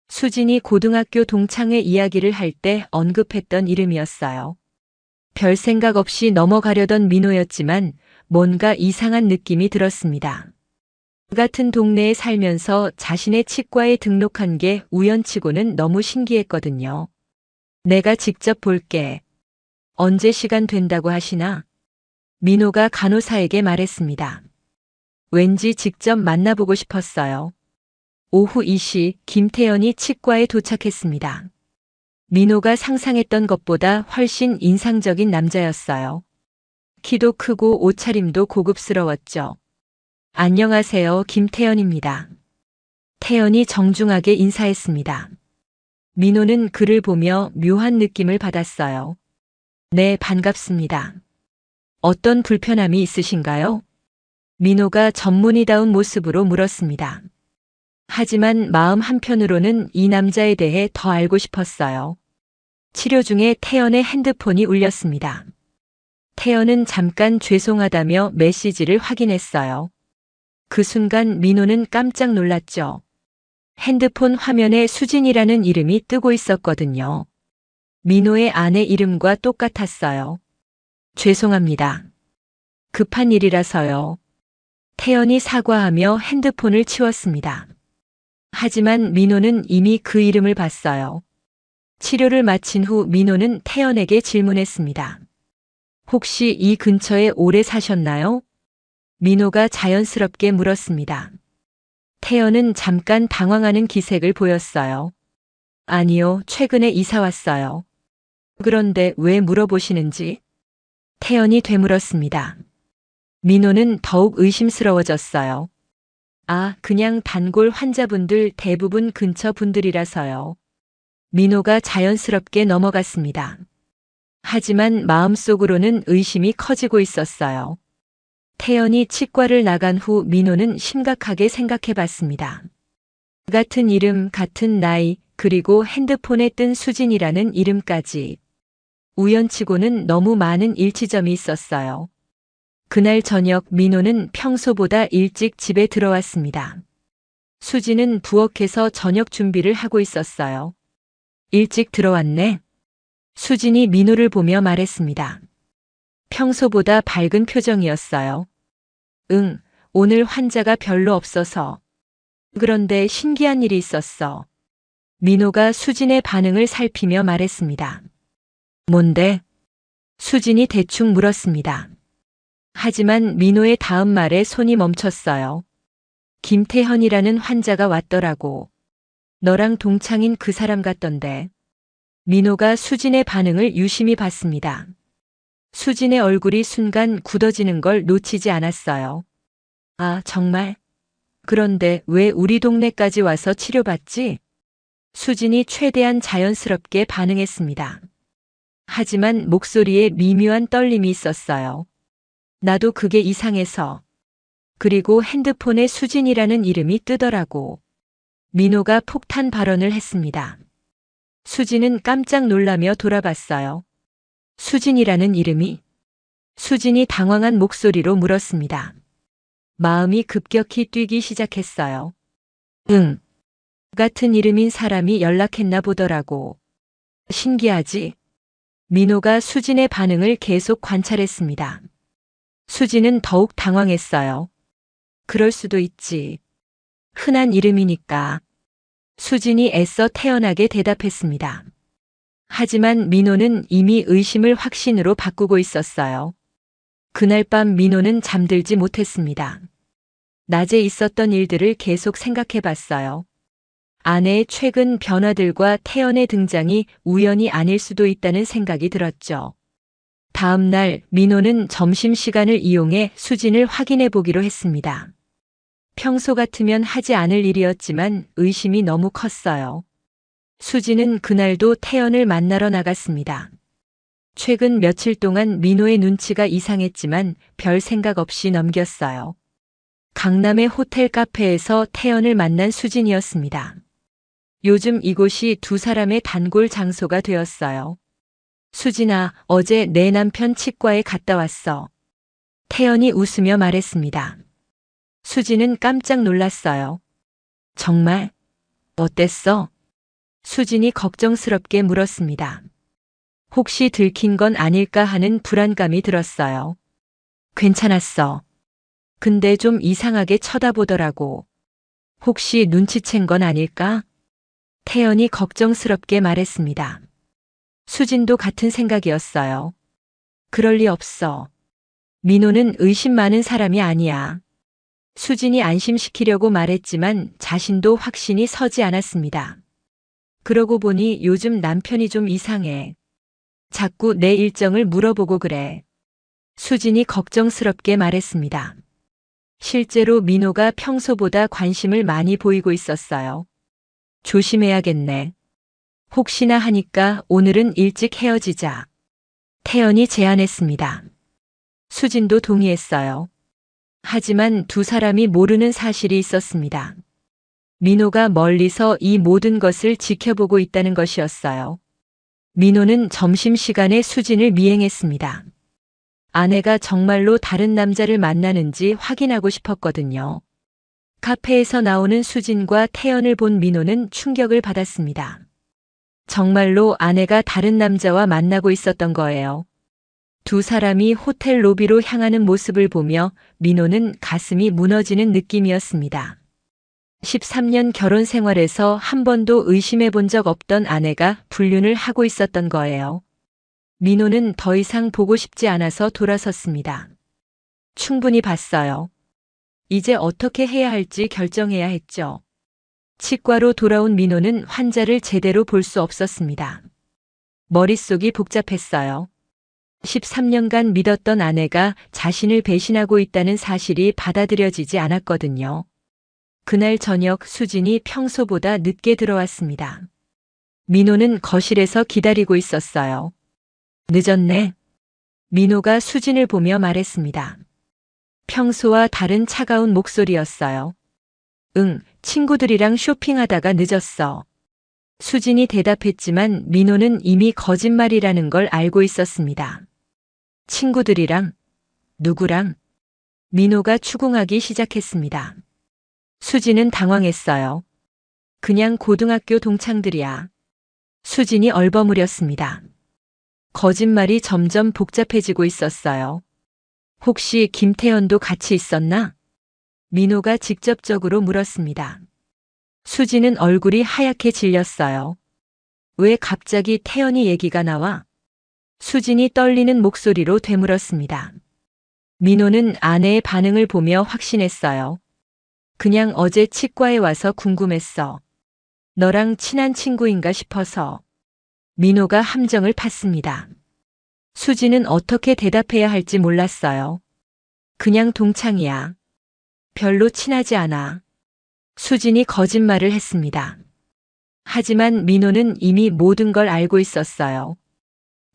수진이 고등학교 동창회 이야기를 할 때 언급했던 이름이었어요. 별 생각 없이 넘어가려던 민호였지만 뭔가 이상한 느낌이 들었습니다. 그 같은 동네에 살면서 자신의 치과에 등록한 게 우연치고는 너무 신기했거든요. 내가 직접 볼게. 언제 시간 된다고 하시나? 민호가 간호사에게 말했습니다. 왠지 직접 만나보고 싶었어요. 오후 2시 김태연이 치과에 도착했습니다. 민호가 상상했던 것보다 훨씬 인상적인 남자였어요. 키도 크고 옷차림도 고급스러웠죠. 안녕하세요, 김태연입니다. 태연이 정중하게 인사했습니다. 민호는 그를 보며 묘한 느낌을 받았어요. 네, 반갑습니다. 어떤 불편함이 있으신가요? 민호가 전문의다운 모습으로 물었습니다. 하지만 마음 한편으로는 이 남자에 대해 더 알고 싶었어요. 치료 중에 태연의 핸드폰이 울렸습니다. 태연은 잠깐 죄송하다며 메시지를 확인했어요. 그 순간 민호는 깜짝 놀랐죠. 핸드폰 화면에 수진이라는 이름이 뜨고 있었거든요. 민호의 아내 이름과 똑같았어요. 죄송합니다. 급한 일이라서요. 태연이 사과하며 핸드폰을 치웠습니다. 하지만 민호는 이미 그 이름을 봤어요. 치료를 마친 후 민호는 태연에게 질문했습니다. 혹시 이 근처에 오래 사셨나요? 민호가 자연스럽게 물었습니다. 태연은 잠깐 당황하는 기색을 보였어요. 아니요, 최근에 이사 왔어요. 그런데 왜 물어보시는지? 태연이 되물었습니다. 민호는 더욱 의심스러워졌어요. 아, 그냥 단골 환자분들 대부분 근처 분들이라서요. 민호가 자연스럽게 넘어갔습니다. 하지만 마음속으로는 의심이 커지고 있었어요. 태연이 치과를 나간 후 민호는 심각하게 생각해 봤습니다. 같은 이름, 같은 나이, 그리고 핸드폰에 뜬 수진이라는 이름까지. 우연치고는 너무 많은 일치점이 있었어요. 그날 저녁 민호는 평소보다 일찍 집에 들어왔습니다. 수진은 부엌에서 저녁 준비를 하고 있었어요. 일찍 들어왔네. 수진이 민호를 보며 말했습니다. 평소보다 밝은 표정이었어요. 응, 오늘 환자가 별로 없어서. 그런데 신기한 일이 있었어. 민호가 수진의 반응을 살피며 말했습니다. 뭔데? 수진이 대충 물었습니다. 하지만 민호의 다음 말에 손이 멈췄어요. 김태현이라는 환자가 왔더라고. 너랑 동창인 그 사람 같던데. 민호가 수진의 반응을 유심히 봤습니다. 수진의 얼굴이 순간 굳어지는 걸 놓치지 않았어요. 아, 정말? 그런데 왜 우리 동네까지 와서 치료받지? 수진이 최대한 자연스럽게 반응했습니다. 하지만 목소리에 미묘한 떨림이 있었어요. 나도 그게 이상해서. 그리고 핸드폰에 수진이라는 이름이 뜨더라고. 민호가 폭탄 발언을 했습니다. 수진은 깜짝 놀라며 돌아봤어요. 수진이라는 이름이? 수진이 당황한 목소리로 물었습니다. 마음이 급격히 뛰기 시작했어요. 응. 같은 이름인 사람이 연락했나 보더라고. 신기하지? 민호가 수진의 반응을 계속 관찰했습니다. 수진은 더욱 당황했어요. 그럴 수도 있지. 흔한 이름이니까. 수진이 애써 태연하게 대답했습니다. 하지만 민호는 이미 의심을 확신으로 바꾸고 있었어요. 그날 밤 민호는 잠들지 못했습니다. 낮에 있었던 일들을 계속 생각해 봤어요. 아내의 최근 변화들과 태연의 등장이 우연이 아닐 수도 있다는 생각이 들었죠. 다음 날 민호는 점심시간을 이용해 수진을 확인해 보기로 했습니다. 평소 같으면 하지 않을 일이었지만 의심이 너무 컸어요. 수진은 그날도 태연을 만나러 나갔습니다. 최근 며칠 동안 민호의 눈치가 이상했지만 별 생각 없이 넘겼어요. 강남의 호텔 카페에서 태연을 만난 수진이었습니다. 요즘 이곳이 두 사람의 단골 장소가 되었어요. 수진아, 어제 내 남편 치과에 갔다 왔어. 태연이 웃으며 말했습니다. 수진은 깜짝 놀랐어요. 정말? 어땠어? 수진이 걱정스럽게 물었습니다. 혹시 들킨 건 아닐까 하는 불안감이 들었어요. 괜찮았어. 근데 좀 이상하게 쳐다보더라고. 혹시 눈치챈 건 아닐까? 태연이 걱정스럽게 말했습니다. 수진도 같은 생각이었어요. 그럴 리 없어. 민호는 의심 많은 사람이 아니야. 수진이 안심시키려고 말했지만 자신도 확신이 서지 않았습니다. 그러고 보니 요즘 남편이 좀 이상해. 자꾸 내 일정을 물어보고 그래. 수진이 걱정스럽게 말했습니다. 실제로 민호가 평소보다 관심을 많이 보이고 있었어요. 조심해야겠네. 혹시나 하니까 오늘은 일찍 헤어지자. 태연이 제안했습니다. 수진도 동의했어요. 하지만 두 사람이 모르는 사실이 있었습니다. 민호가 멀리서 이 모든 것을 지켜보고 있다는 것이었어요. 민호는 점심시간에 수진을 미행했습니다. 아내가 정말로 다른 남자를 만나는지 확인하고 싶었거든요. 카페에서 나오는 수진과 태연을 본 민호는 충격을 받았습니다. 정말로 아내가 다른 남자와 만나고 있었던 거예요. 두 사람이 호텔 로비로 향하는 모습을 보며 민호는 가슴이 무너지는 느낌이었습니다. 13년 결혼 생활에서 한 번도 의심해 본 적 없던 아내가 불륜을 하고 있었던 거예요. 민호는 더 이상 보고 싶지 않아서 돌아섰습니다. 충분히 봤어요. 이제 어떻게 해야 할지 결정해야 했죠. 치과로 돌아온 민호는 환자를 제대로 볼 수 없었습니다. 머릿속이 복잡했어요. 13년간 믿었던 아내가 자신을 배신하고 있다는 사실이 받아들여지지 않았거든요. 그날 저녁 수진이 평소보다 늦게 들어왔습니다. 민호는 거실에서 기다리고 있었어요. 늦었네. 민호가 수진을 보며 말했습니다. 평소와 다른 차가운 목소리였어요. 응, 친구들이랑 쇼핑하다가 늦었어. 수진이 대답했지만 민호는 이미 거짓말이라는 걸 알고 있었습니다. 친구들이랑? 누구랑? 민호가 추궁하기 시작했습니다. 수진은 당황했어요. 그냥 고등학교 동창들이야. 수진이 얼버무렸습니다. 거짓말이 점점 복잡해지고 있었어요. 혹시 김태연도 같이 있었나? 민호가 직접적으로 물었습니다. 수진은 얼굴이 하얗게 질렸어요. 왜 갑자기 태연이 얘기가 나와? 수진이 떨리는 목소리로 되물었습니다. 민호는 아내의 반응을 보며 확신했어요. 그냥 어제 치과에 와서 궁금했어. 너랑 친한 친구인가 싶어서. 민호가 함정을 팠습니다. 수진은 어떻게 대답해야 할지 몰랐어요. 그냥 동창이야. 별로 친하지 않아. 수진이 거짓말을 했습니다. 하지만 민호는 이미 모든 걸 알고 있었어요.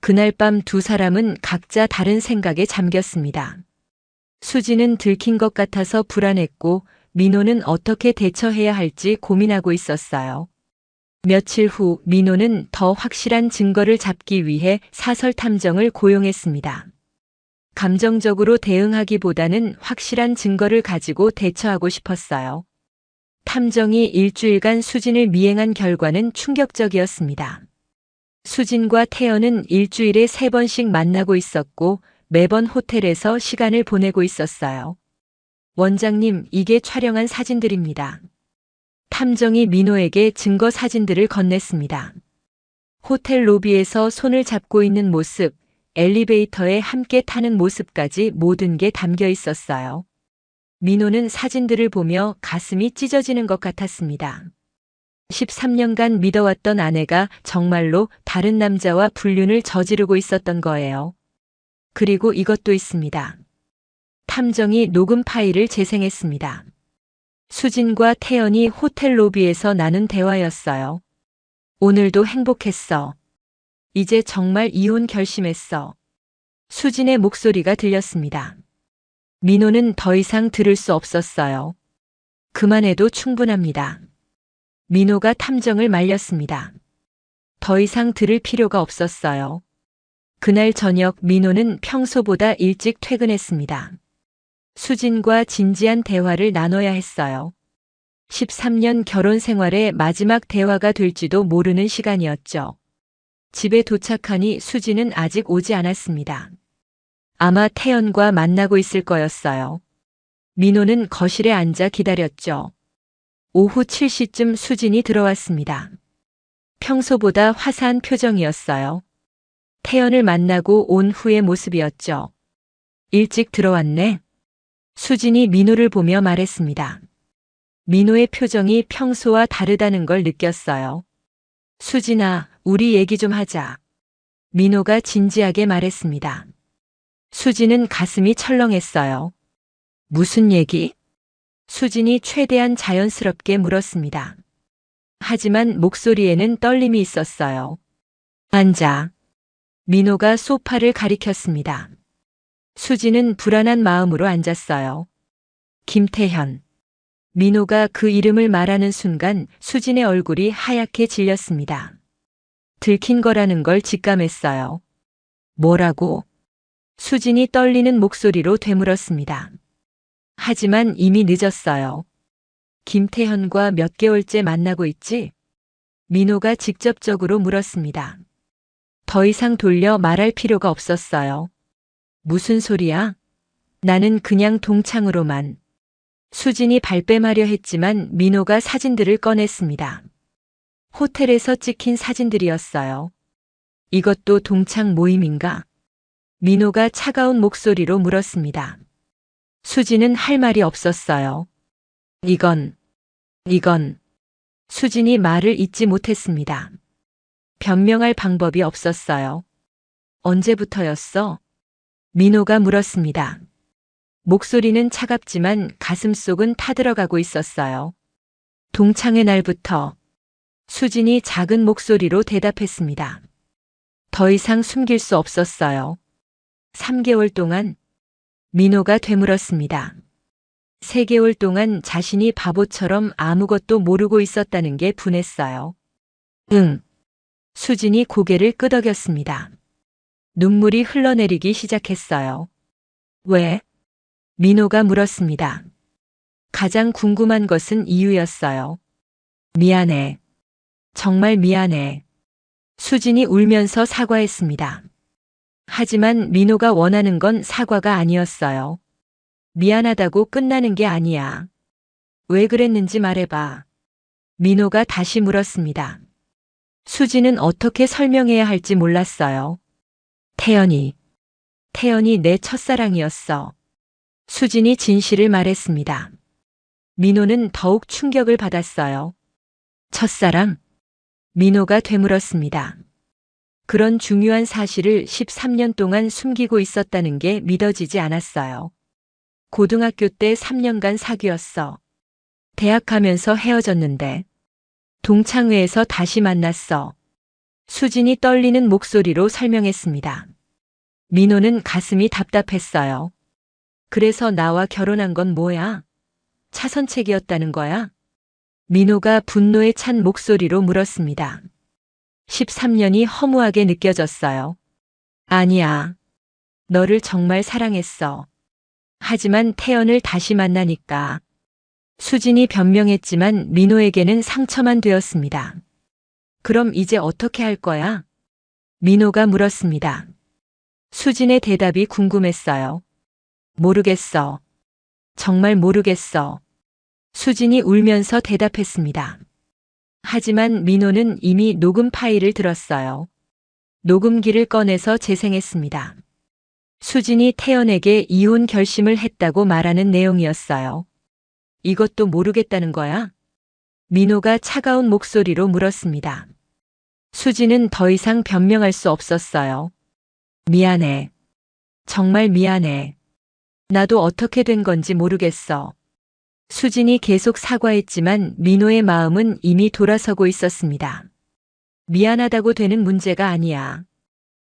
그날 밤 두 사람은 각자 다른 생각에 잠겼습니다. 수진은 들킨 것 같아서 불안했고 민호는 어떻게 대처해야 할지 고민하고 있었어요. 며칠 후 민호는 더 확실한 증거를 잡기 위해 사설 탐정을 고용했습니다. 감정적으로 대응하기보다는 확실한 증거를 가지고 대처하고 싶었어요. 탐정이 일주일간 수진을 미행한 결과는 충격적이었습니다. 수진과 태연은 일주일에 3번씩 만나고 있었고 매번 호텔에서 시간을 보내고 있었어요. 원장님, 이게 촬영한 사진들입니다. 탐정이 민호에게 증거 사진들을 건넸습니다. 호텔 로비에서 손을 잡고 있는 모습, 엘리베이터에 함께 타는 모습까지 모든 게 담겨 있었어요. 민호는 사진들을 보며 가슴이 찢어지는 것 같았습니다. 13년간 믿어왔던 아내가 정말로 다른 남자와 불륜을 저지르고 있었던 거예요. 그리고 이것도 있습니다. 탐정이 녹음 파일을 재생했습니다. 수진과 태연이 호텔 로비에서 나눈 대화였어요. 오늘도 행복했어. 이제 정말 이혼 결심했어. 수진의 목소리가 들렸습니다. 민호는 더 이상 들을 수 없었어요. 그만해도 충분합니다. 민호가 탐정을 말렸습니다. 더 이상 들을 필요가 없었어요. 그날 저녁 민호는 평소보다 일찍 퇴근했습니다. 수진과 진지한 대화를 나눠야 했어요. 13년 결혼 생활의 마지막 대화가 될지도 모르는 시간이었죠. 집에 도착하니 수진은 아직 오지 않았습니다. 아마 태연과 만나고 있을 거였어요. 민호는 거실에 앉아 기다렸죠. 오후 7시쯤 수진이 들어왔습니다. 평소보다 화사한 표정이었어요. 태연을 만나고 온 후의 모습이었죠. 일찍 들어왔네. 수진이 민호를 보며 말했습니다. 민호의 표정이 평소와 다르다는 걸 느꼈어요. 수진아, 우리 얘기 좀 하자. 민호가 진지하게 말했습니다. 수진은 가슴이 철렁했어요. 무슨 얘기? 수진이 최대한 자연스럽게 물었습니다. 하지만 목소리에는 떨림이 있었어요. 앉아. 민호가 소파를 가리켰습니다. 수진은 불안한 마음으로 앉았어요. 김태현. 민호가 그 이름을 말하는 순간 수진의 얼굴이 하얗게 질렸습니다. 들킨 거라는 걸 직감했어요. 뭐라고? 수진이 떨리는 목소리로 되물었습니다. 하지만 이미 늦었어요. 김태현과 몇 개월째 만나고 있지? 민호가 직접적으로 물었습니다. 더 이상 돌려 말할 필요가 없었어요. 무슨 소리야? 나는 그냥 동창으로만. 수진이 발뺌하려 했지만 민호가 사진들을 꺼냈습니다. 호텔에서 찍힌 사진들이었어요. 이것도 동창 모임인가? 민호가 차가운 목소리로 물었습니다. 수진은 할 말이 없었어요. 이건. 수진이 말을 잇지 못했습니다. 변명할 방법이 없었어요. 언제부터였어? 민호가 물었습니다. 목소리는 차갑지만 가슴속은 타들어가고 있었어요. 동창의 날부터. 수진이 작은 목소리로 대답했습니다. 더 이상 숨길 수 없었어요. 3개월 동안. 민호가 되물었습니다. 3개월 동안 자신이 바보처럼 아무것도 모르고 있었다는 게 분했어요. 응. 수진이 고개를 끄덕였습니다. 눈물이 흘러내리기 시작했어요. 왜? 민호가 물었습니다. 가장 궁금한 것은 이유였어요. 미안해. 정말 미안해. 수진이 울면서 사과했습니다. 하지만 민호가 원하는 건 사과가 아니었어요. 미안하다고 끝나는 게 아니야. 왜 그랬는지 말해봐. 민호가 다시 물었습니다. 수진은 어떻게 설명해야 할지 몰랐어요. 태연이 내 첫사랑이었어. 수진이 진실을 말했습니다. 민호는 더욱 충격을 받았어요. 첫사랑? 민호가 되물었습니다. 그런 중요한 사실을 13년 동안 숨기고 있었다는 게 믿어지지 않았어요. 고등학교 때 3년간 사귀었어. 대학 가면서 헤어졌는데. 동창회에서 다시 만났어. 수진이 떨리는 목소리로 설명했습니다. 민호는 가슴이 답답했어요. 그래서 나와 결혼한 건 뭐야? 차선책이었다는 거야? 민호가 분노에 찬 목소리로 물었습니다. 13년이 허무하게 느껴졌어요. 아니야. 너를 정말 사랑했어. 하지만 태연을 다시 만나니까. 수진이 변명했지만 민호에게는 상처만 되었습니다. 그럼 이제 어떻게 할 거야? 민호가 물었습니다. 수진의 대답이 궁금했어요. 모르겠어. 정말 모르겠어. 수진이 울면서 대답했습니다. 하지만 민호는 이미 녹음 파일을 들었어요. 녹음기를 꺼내서 재생했습니다. 수진이 태연에게 이혼 결심을 했다고 말하는 내용이었어요. 이것도 모르겠다는 거야? 민호가 차가운 목소리로 물었습니다. 수지는 더 이상 변명할 수 없었어요. 미안해. 정말 미안해. 나도 어떻게 된 건지 모르겠어. 수진이 계속 사과했지만 민호의 마음은 이미 돌아서고 있었습니다. 미안하다고 되는 문제가 아니야.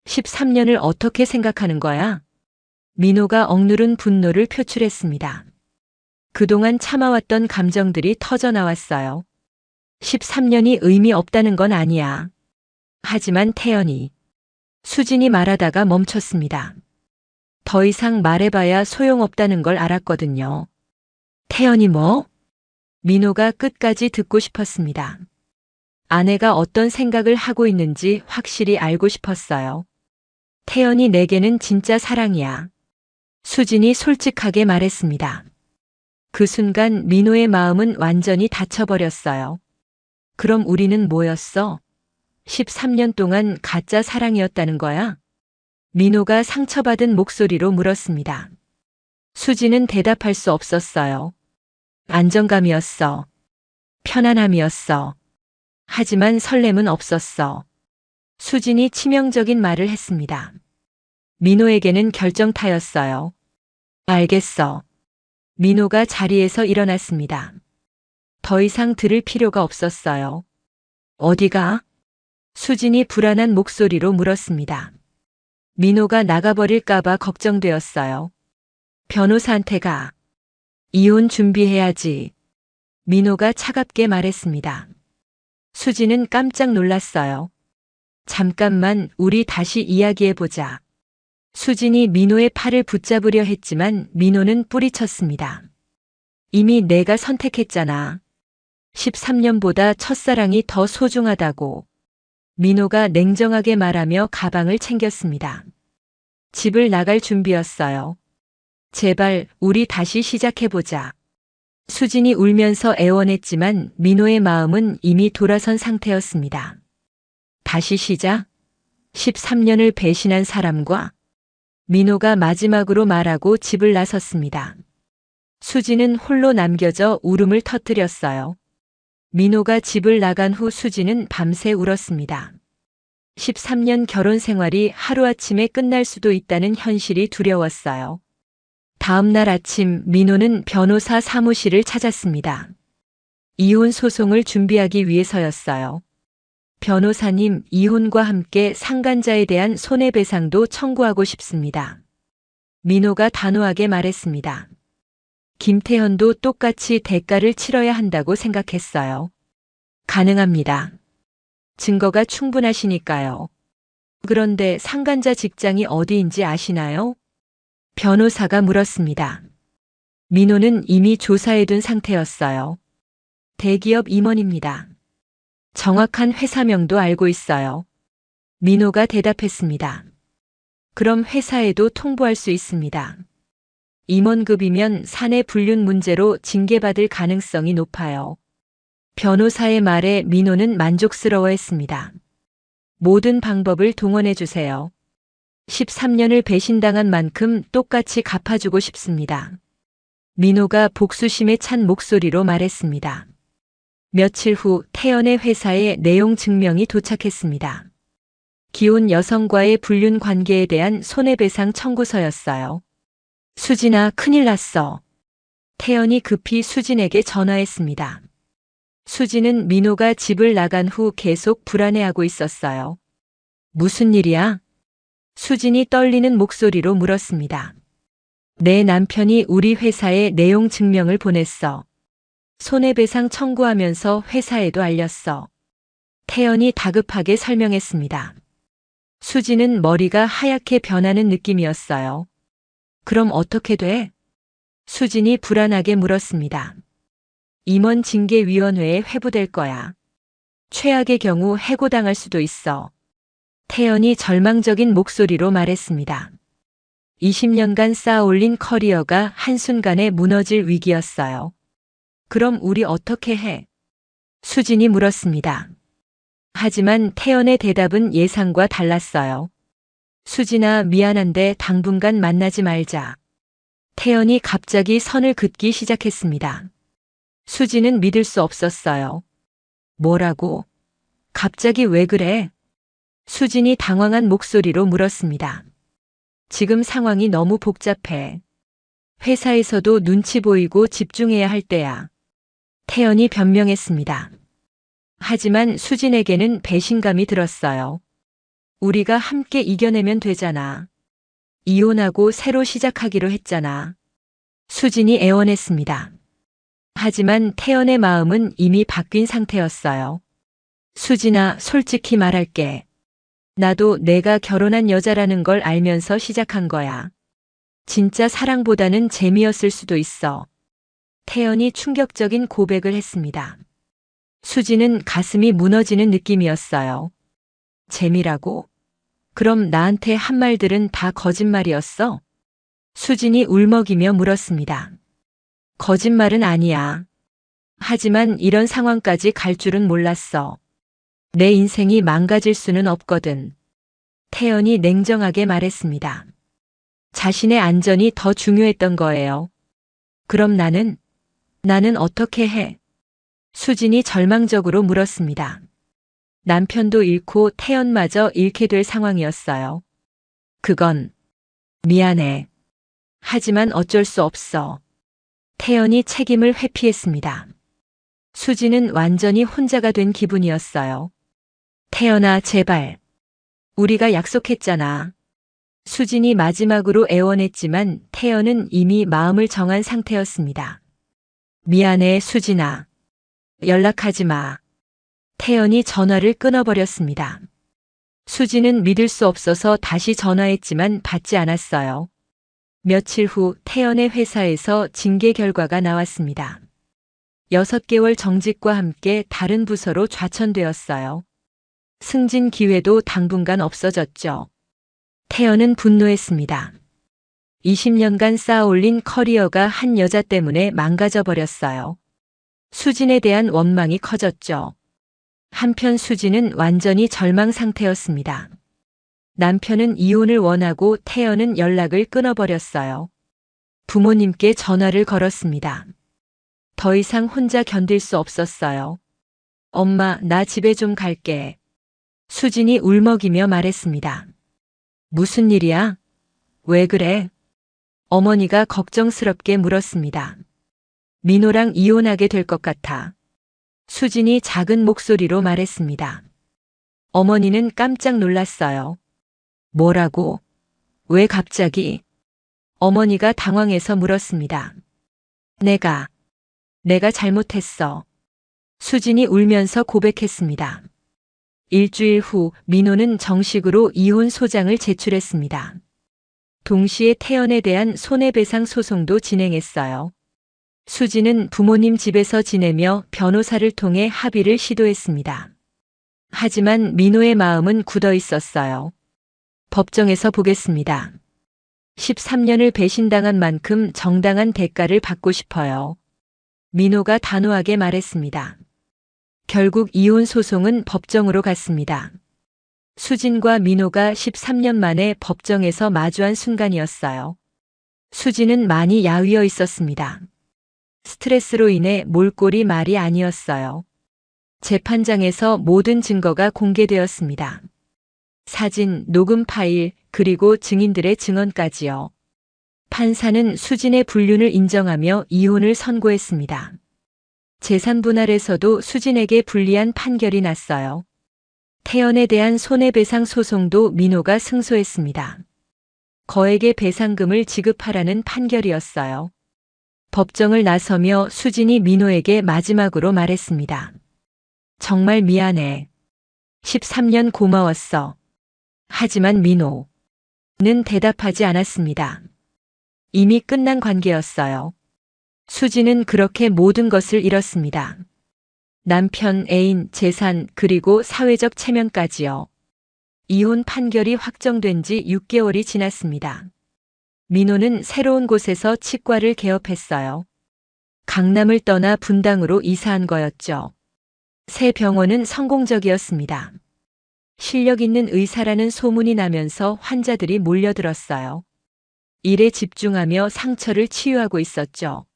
13년을 어떻게 생각하는 거야? 민호가 억누른 분노를 표출했습니다. 그동안 참아왔던 감정들이 터져 나왔어요. 13년이 의미 없다는 건 아니야. 하지만 태연이. 수진이 말하다가 멈췄습니다. 더 이상 말해봐야 소용없다는 걸 알았거든요. 태연이 뭐? 민호가 끝까지 듣고 싶었습니다. 아내가 어떤 생각을 하고 있는지 확실히 알고 싶었어요. 태연이 내게는 진짜 사랑이야. 수진이 솔직하게 말했습니다. 그 순간 민호의 마음은 완전히 닫혀버렸어요. 그럼 우리는 뭐였어? 13년 동안 가짜 사랑이었다는 거야? 민호가 상처받은 목소리로 물었습니다. 수지는 대답할 수 없었어요. 안정감이었어. 편안함이었어. 하지만 설렘은 없었어. 수진이 치명적인 말을 했습니다. 민호에게는 결정타였어요. 알겠어. 민호가 자리에서 일어났습니다. 더 이상 들을 필요가 없었어요. 어디가? 수진이 불안한 목소리로 물었습니다. 민호가 나가버릴까봐 걱정되었어요. 변호사한테 가. 이혼 준비해야지. 민호가 차갑게 말했습니다. 수진은 깜짝 놀랐어요. 잠깐만, 우리 다시 이야기해보자. 수진이 민호의 팔을 붙잡으려 했지만 민호는 뿌리쳤습니다. 이미 내가 선택했잖아. 13년보다 첫사랑이 더 소중하다고. 민호가 냉정하게 말하며 가방을 챙겼습니다. 집을 나갈 준비였어요. 제발 우리 다시 시작해보자. 수진이 울면서 애원했지만 민호의 마음은 이미 돌아선 상태였습니다. 다시 시작? 13년을 배신한 사람과? 민호가 마지막으로 말하고 집을 나섰습니다. 수진은 홀로 남겨져 울음을 터뜨렸어요. 민호가 집을 나간 후 수진은 밤새 울었습니다. 13년 결혼 생활이 하루아침에 끝날 수도 있다는 현실이 두려웠어요. 다음 날 아침 민호는 변호사 사무실을 찾았습니다. 이혼 소송을 준비하기 위해서였어요. 변호사님, 이혼과 함께 상간자에 대한 손해배상도 청구하고 싶습니다. 민호가 단호하게 말했습니다. 김태현도 똑같이 대가를 치러야 한다고 생각했어요. 가능합니다. 증거가 충분하시니까요. 그런데 상간자 직장이 어디인지 아시나요? 변호사가 물었습니다. 민호는 이미 조사해둔 상태였어요. 대기업 임원입니다. 정확한 회사명도 알고 있어요. 민호가 대답했습니다. 그럼 회사에도 통보할 수 있습니다. 임원급이면 사내 불륜 문제로 징계받을 가능성이 높아요. 변호사의 말에 민호는 만족스러워했습니다. 모든 방법을 동원해 주세요. 13년을 배신당한 만큼 똑같이 갚아주고 싶습니다. 민호가 복수심에 찬 목소리로 말했습니다. 며칠 후 태연의 회사에 내용 증명이 도착했습니다. 기혼 여성과의 불륜 관계에 대한 손해배상 청구서였어요. 수진아, 큰일 났어. 태연이 급히 수진에게 전화했습니다. 수진은 민호가 집을 나간 후 계속 불안해하고 있었어요. 무슨 일이야? 수진이 떨리는 목소리로 물었습니다. 내 남편이 우리 회사에 내용 증명을 보냈어. 손해배상 청구하면서 회사에도 알렸어. 태연이 다급하게 설명했습니다. 수진은 머리가 하얗게 변하는 느낌이었어요. 그럼 어떻게 돼? 수진이 불안하게 물었습니다. 임원징계위원회에 회부될 거야. 최악의 경우 해고당할 수도 있어. 태연이 절망적인 목소리로 말했습니다. 20년간 쌓아올린 커리어가 한순간에 무너질 위기였어요. 그럼 우리 어떻게 해? 수진이 물었습니다. 하지만 태연의 대답은 예상과 달랐어요. 수진아, 미안한데 당분간 만나지 말자. 태연이 갑자기 선을 긋기 시작했습니다. 수지는 믿을 수 없었어요. 뭐라고? 갑자기 왜 그래? 수진이 당황한 목소리로 물었습니다. 지금 상황이 너무 복잡해. 회사에서도 눈치 보이고 집중해야 할 때야. 태연이 변명했습니다. 하지만 수진에게는 배신감이 들었어요. 우리가 함께 이겨내면 되잖아. 이혼하고 새로 시작하기로 했잖아. 수진이 애원했습니다. 하지만 태연의 마음은 이미 바뀐 상태였어요. 수진아, 솔직히 말할게. 나도 내가 결혼한 여자라는 걸 알면서 시작한 거야. 진짜 사랑보다는 재미였을 수도 있어. 태연이 충격적인 고백을 했습니다. 수지는 가슴이 무너지는 느낌이었어요. 재미라고? 그럼 나한테 한 말들은 다 거짓말이었어? 수진이 울먹이며 물었습니다. 거짓말은 아니야. 하지만 이런 상황까지 갈 줄은 몰랐어. 내 인생이 망가질 수는 없거든. 태연이 냉정하게 말했습니다. 자신의 안전이 더 중요했던 거예요. 그럼 나는 어떻게 해? 수진이 절망적으로 물었습니다. 남편도 잃고 태연마저 잃게 될 상황이었어요. 그건 미안해. 하지만 어쩔 수 없어. 태연이 책임을 회피했습니다. 수지는 완전히 혼자가 된 기분이었어요. 태연아, 제발. 우리가 약속했잖아. 수진이 마지막으로 애원했지만 태연은 이미 마음을 정한 상태였습니다. 미안해, 수진아. 연락하지 마. 태연이 전화를 끊어버렸습니다. 수지는 믿을 수 없어서 다시 전화했지만 받지 않았어요. 며칠 후 태연의 회사에서 징계 결과가 나왔습니다. 6개월 정직과 함께 다른 부서로 좌천되었어요. 승진 기회도 당분간 없어졌죠. 태연은 분노했습니다. 20년간 쌓아올린 커리어가 한 여자 때문에 망가져 버렸어요. 수진에 대한 원망이 커졌죠. 한편 수진은 완전히 절망 상태였습니다. 남편은 이혼을 원하고 태연은 연락을 끊어버렸어요. 부모님께 전화를 걸었습니다. 더 이상 혼자 견딜 수 없었어요. 엄마, 나 집에 좀 갈게. 수진이 울먹이며 말했습니다. 무슨 일이야? 왜 그래? 어머니가 걱정스럽게 물었습니다. 민호랑 이혼하게 될 것 같아. 수진이 작은 목소리로 말했습니다. 어머니는 깜짝 놀랐어요. 뭐라고? 왜 갑자기? 어머니가 당황해서 물었습니다. 내가 잘못했어. 수진이 울면서 고백했습니다. 일주일 후 민호는 정식으로 이혼 소장을 제출했습니다. 동시에 태연에 대한 손해배상 소송도 진행했어요. 수지는 부모님 집에서 지내며 변호사를 통해 합의를 시도했습니다. 하지만 민호의 마음은 굳어 있었어요. 법정에서 보겠습니다. 13년을 배신당한 만큼 정당한 대가를 받고 싶어요. 민호가 단호하게 말했습니다. 결국 이혼 소송은 법정으로 갔습니다. 수진과 민호가 13년 만에 법정에서 마주한 순간이었어요. 수진은 많이 야위어 있었습니다. 스트레스로 인해 몰골이 말이 아니었어요. 재판장에서 모든 증거가 공개되었습니다. 사진, 녹음 파일, 그리고 증인들의 증언까지요. 판사는 수진의 불륜을 인정하며 이혼을 선고했습니다. 재산 분할에서도 수진에게 불리한 판결이 났어요. 태연에 대한 손해배상 소송도 민호가 승소했습니다. 거액의 배상금을 지급하라는 판결이었어요. 법정을 나서며 수진이 민호에게 마지막으로 말했습니다. 정말 미안해. 13년 고마웠어. 하지만 민호는 대답하지 않았습니다. 이미 끝난 관계였어요. 수지는 그렇게 모든 것을 잃었습니다. 남편, 애인, 재산, 그리고 사회적 체면까지요. 이혼 판결이 확정된 지 6개월이 지났습니다. 민호는 새로운 곳에서 치과를 개업했어요. 강남을 떠나 분당으로 이사한 거였죠. 새 병원은 성공적이었습니다. 실력 있는 의사라는 소문이 나면서 환자들이 몰려들었어요. 일에 집중하며 상처를 치유하고 있었죠.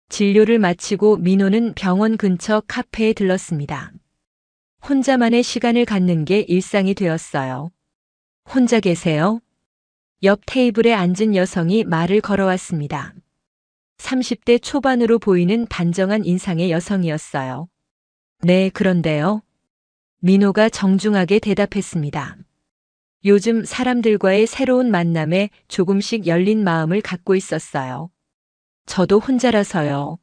진료를 마치고 민호는 병원 근처 카페에 들렀습니다. 혼자만의 시간을 갖는 게 일상이 되었어요. 혼자 계세요? 옆 테이블에 앉은 여성이 말을 걸어왔습니다. 30대 초반으로 보이는 단정한 인상의 여성이었어요. 네, 그런데요. 민호가 정중하게 대답했습니다. 요즘 사람들과의 새로운 만남에 조금씩 열린 마음을 갖고 있었어요. 저도 혼자라서요.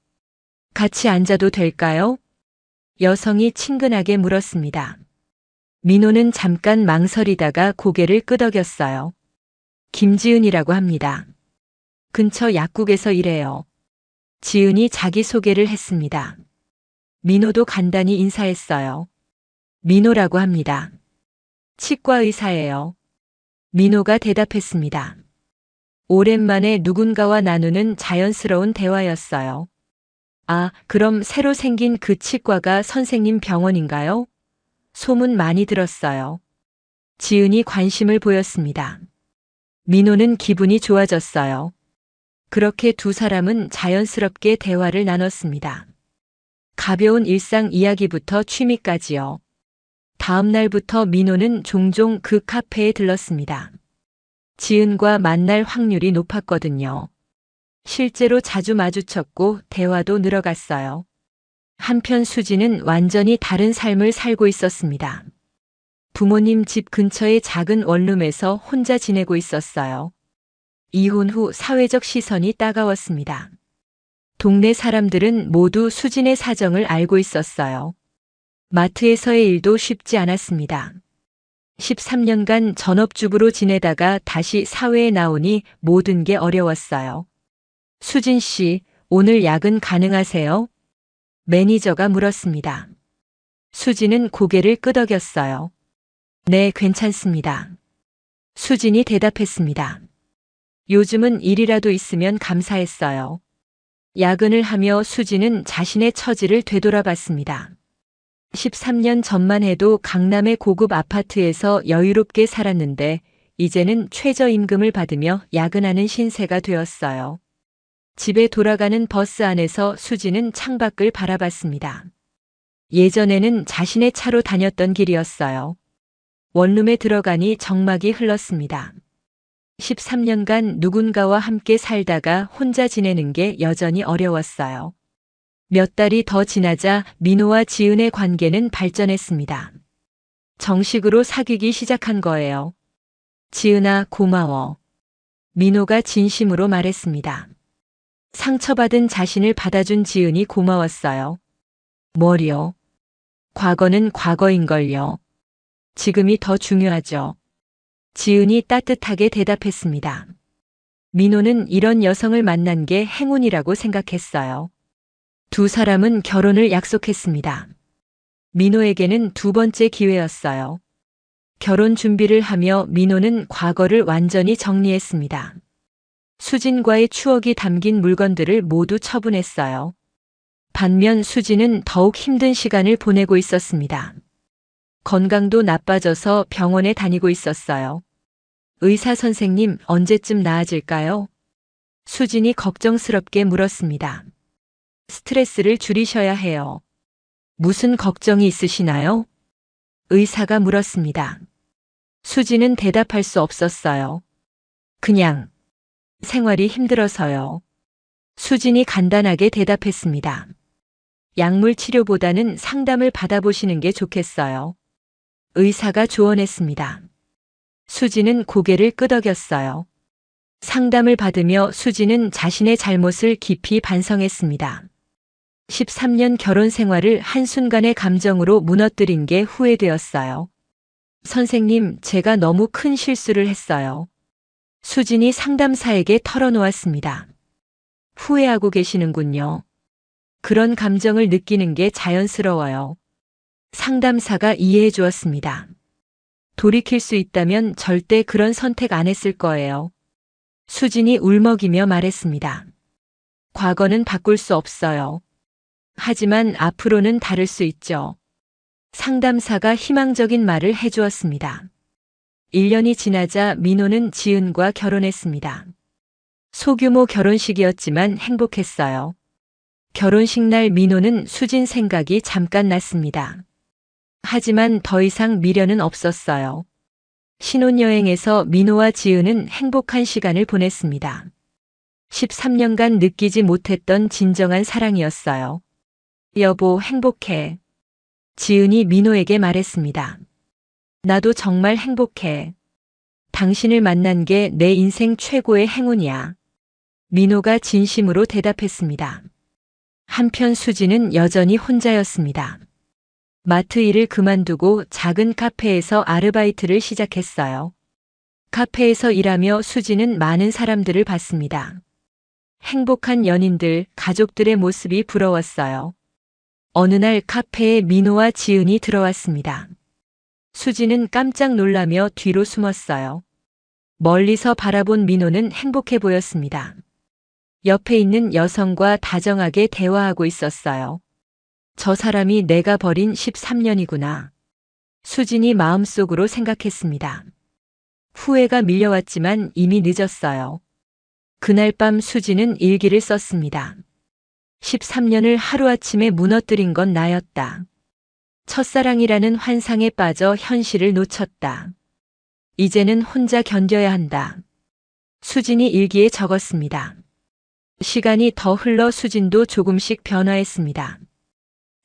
같이 앉아도 될까요? 여성이 친근하게 물었습니다. 민호는 잠깐 망설이다가 고개를 끄덕였어요. 김지은이라고 합니다. 근처 약국에서 일해요. 지은이 자기소개를 했습니다. 민호도 간단히 인사했어요. 민호라고 합니다. 치과 의사예요. 민호가 대답했습니다. 오랜만에 누군가와 나누는 자연스러운 대화였어요. 아, 그럼 새로 생긴 그 치과가 선생님 병원인가요? 소문 많이 들었어요. 지은이 관심을 보였습니다. 민호는 기분이 좋아졌어요. 그렇게 두 사람은 자연스럽게 대화를 나눴습니다. 가벼운 일상 이야기부터 취미까지요. 다음 날부터 민호는 종종 그 카페에 들렀습니다. 지은과 만날 확률이 높았거든요. 실제로 자주 마주쳤고 대화도 늘어갔어요. 한편 수지는 완전히 다른 삶을 살고 있었습니다. 부모님 집 근처의 작은 원룸에서 혼자 지내고 있었어요. 이혼 후 사회적 시선이 따가웠습니다. 동네 사람들은 모두 수진의 사정을 알고 있었어요. 마트에서의 일도 쉽지 않았습니다. 13년간 전업주부로 지내다가 다시 사회에 나오니 모든 게 어려웠어요. 수진 씨, 오늘 야근 가능하세요? 매니저가 물었습니다. 수진은 고개를 끄덕였어요. 네, 괜찮습니다. 수진이 대답했습니다. 요즘은 일이라도 있으면 감사했어요. 야근을 하며 수진은 자신의 처지를 되돌아봤습니다. 13년 전만 해도 강남의 고급 아파트에서 여유롭게 살았는데 이제는 최저임금을 받으며 야근하는 신세가 되었어요. 집에 돌아가는 버스 안에서 수지는 창밖을 바라봤습니다. 예전에는 자신의 차로 다녔던 길이었어요. 원룸에 들어가니 정막이 흘렀습니다. 13년간 누군가와 함께 살다가 혼자 지내는 게 여전히 어려웠어요. 몇 달이 더 지나자 민호와 지은의 관계는 발전했습니다. 정식으로 사귀기 시작한 거예요. 지은아, 고마워. 민호가 진심으로 말했습니다. 상처받은 자신을 받아준 지은이 고마웠어요. 뭘요? 과거는 과거인걸요. 지금이 더 중요하죠. 지은이 따뜻하게 대답했습니다. 민호는 이런 여성을 만난 게 행운이라고 생각했어요. 두 사람은 결혼을 약속했습니다. 민호에게는 두 번째 기회였어요. 결혼 준비를 하며 민호는 과거를 완전히 정리했습니다. 수진과의 추억이 담긴 물건들을 모두 처분했어요. 반면 수진은 더욱 힘든 시간을 보내고 있었습니다. 건강도 나빠져서 병원에 다니고 있었어요. 의사 선생님, 언제쯤 나아질까요? 수진이 걱정스럽게 물었습니다. 스트레스를 줄이셔야 해요. 무슨 걱정이 있으시나요? 의사가 물었습니다. 수지는 대답할 수 없었어요. 그냥 생활이 힘들어서요. 수진이 간단하게 대답했습니다. 약물 치료보다는 상담을 받아보시는 게 좋겠어요. 의사가 조언했습니다. 수지는 고개를 끄덕였어요. 상담을 받으며 수지는 자신의 잘못을 깊이 반성했습니다. 13년 결혼 생활을 한순간의 감정으로 무너뜨린 게 후회되었어요. 선생님, 제가 너무 큰 실수를 했어요. 수진이 상담사에게 털어놓았습니다. 후회하고 계시는군요. 그런 감정을 느끼는 게 자연스러워요. 상담사가 이해해 주었습니다. 돌이킬 수 있다면 절대 그런 선택 안 했을 거예요. 수진이 울먹이며 말했습니다. 과거는 바꿀 수 없어요. 하지만 앞으로는 다를 수 있죠. 상담사가 희망적인 말을 해주었습니다. 1년이 지나자 민호는 지은과 결혼했습니다. 소규모 결혼식이었지만 행복했어요. 결혼식 날 민호는 수진 생각이 잠깐 났습니다. 하지만 더 이상 미련은 없었어요. 신혼여행에서 민호와 지은은 행복한 시간을 보냈습니다. 13년간 느끼지 못했던 진정한 사랑이었어요. 여보, 행복해. 지은이 민호에게 말했습니다. 나도 정말 행복해. 당신을 만난 게 내 인생 최고의 행운이야. 민호가 진심으로 대답했습니다. 한편 수지는 여전히 혼자였습니다. 마트 일을 그만두고 작은 카페에서 아르바이트를 시작했어요. 카페에서 일하며 수지는 많은 사람들을 봤습니다. 행복한 연인들, 가족들의 모습이 부러웠어요. 어느 날 카페에 민호와 지은이 들어왔습니다. 수지는 깜짝 놀라며 뒤로 숨었어요. 멀리서 바라본 민호는 행복해 보였습니다. 옆에 있는 여성과 다정하게 대화하고 있었어요. 저 사람이 내가 버린 13년이구나. 수진이 마음속으로 생각했습니다. 후회가 밀려왔지만 이미 늦었어요. 그날 밤 수진은 일기를 썼습니다. 13년을 하루아침에 무너뜨린 건 나였다. 첫사랑이라는 환상에 빠져 현실을 놓쳤다. 이제는 혼자 견뎌야 한다. 수진이 일기에 적었습니다. 시간이 더 흘러 수진도 조금씩 변화했습니다.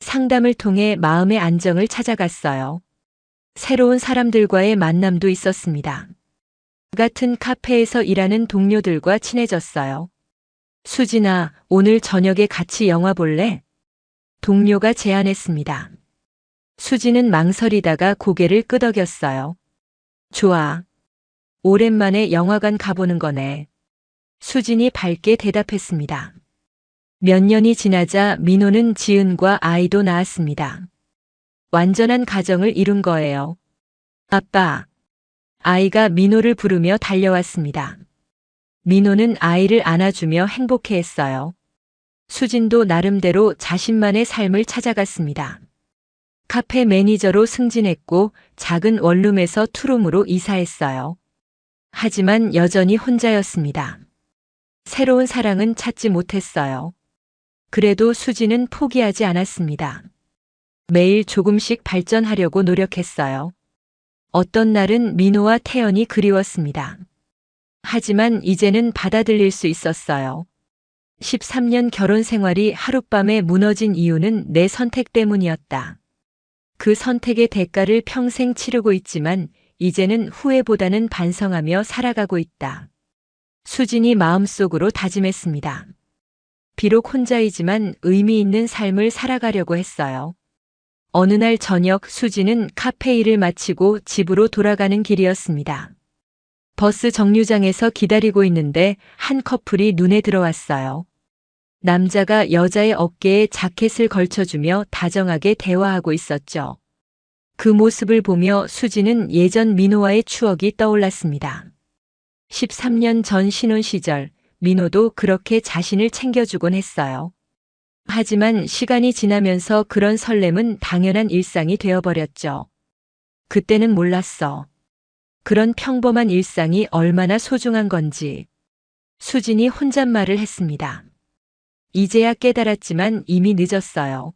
상담을 통해 마음의 안정을 찾아갔어요. 새로운 사람들과의 만남도 있었습니다. 같은 카페에서 일하는 동료들과 친해졌어요. 수진아, 오늘 저녁에 같이 영화 볼래? 동료가 제안했습니다. 수진은 망설이다가 고개를 끄덕였어요. 좋아. 오랜만에 영화관 가보는 거네. 수진이 밝게 대답했습니다. 몇 년이 지나자 민호는 지은과 아이도 낳았습니다. 완전한 가정을 이룬 거예요. 아빠. 아이가 민호를 부르며 달려왔습니다. 민호는 아이를 안아주며 행복해했어요. 수진도 나름대로 자신만의 삶을 찾아갔습니다. 카페 매니저로 승진했고 작은 원룸에서 투룸으로 이사했어요. 하지만 여전히 혼자였습니다. 새로운 사랑은 찾지 못했어요. 그래도 수지는 포기하지 않았습니다. 매일 조금씩 발전하려고 노력했어요. 어떤 날은 민호와 태연이 그리웠습니다. 하지만 이제는 받아들일 수 있었어요. 13년 결혼 생활이 하룻밤에 무너진 이유는 내 선택 때문이었다. 그 선택의 대가를 평생 치르고 있지만 이제는 후회보다는 반성하며 살아가고 있다. 수진이 마음속으로 다짐했습니다. 비록 혼자이지만 의미 있는 삶을 살아가려고 했어요. 어느 날 저녁 수진은 카페 일을 마치고 집으로 돌아가는 길이었습니다. 버스 정류장에서 기다리고 있는데 한 커플이 눈에 들어왔어요. 남자가 여자의 어깨에 자켓을 걸쳐주며 다정하게 대화하고 있었죠. 그 모습을 보며 수지는 예전 민호와의 추억이 떠올랐습니다. 13년 전 신혼 시절 민호도 그렇게 자신을 챙겨주곤 했어요. 하지만 시간이 지나면서 그런 설렘은 당연한 일상이 되어버렸죠. 그때는 몰랐어. 그런 평범한 일상이 얼마나 소중한 건지. 수진이 혼잣말을 했습니다. 이제야 깨달았지만 이미 늦었어요.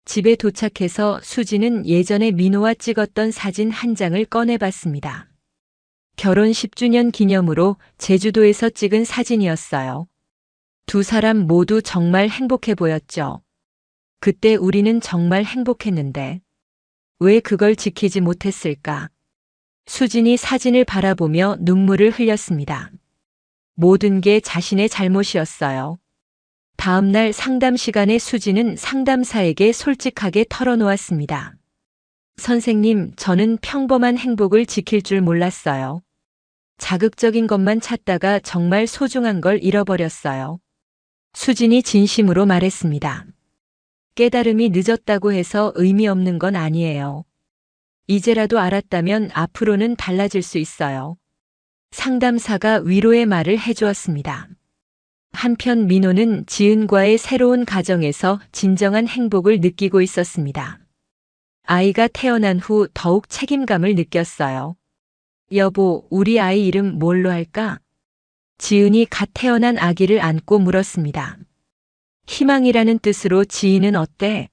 집에 도착해서 수진은 예전에 민호와 찍었던 사진 한 장을 꺼내봤습니다. 결혼 10주년 기념으로 제주도에서 찍은 사진이었어요. 두 사람 모두 정말 행복해 보였죠. 그때 우리는 정말 행복했는데 왜 그걸 지키지 못했을까? 수진이 사진을 바라보며 눈물을 흘렸습니다. 모든 게 자신의 잘못이었어요. 다음 날 상담 시간에 수진은 상담사에게 솔직하게 털어놓았습니다. 선생님, 저는 평범한 행복을 지킬 줄 몰랐어요. 자극적인 것만 찾다가 정말 소중한 걸 잃어버렸어요. 수진이 진심으로 말했습니다. 깨달음이 늦었다고 해서 의미 없는 건 아니에요. 이제라도 알았다면 앞으로는 달라질 수 있어요. 상담사가 위로의 말을 해주었습니다. 한편 민호는 지은과의 새로운 가정에서 진정한 행복을 느끼고 있었습니다. 아이가 태어난 후 더욱 책임감을 느꼈어요. 여보, 우리 아이 이름 뭘로 할까? 지은이 갓 태어난 아기를 안고 물었습니다. 희망이라는 뜻으로 지희는 어때?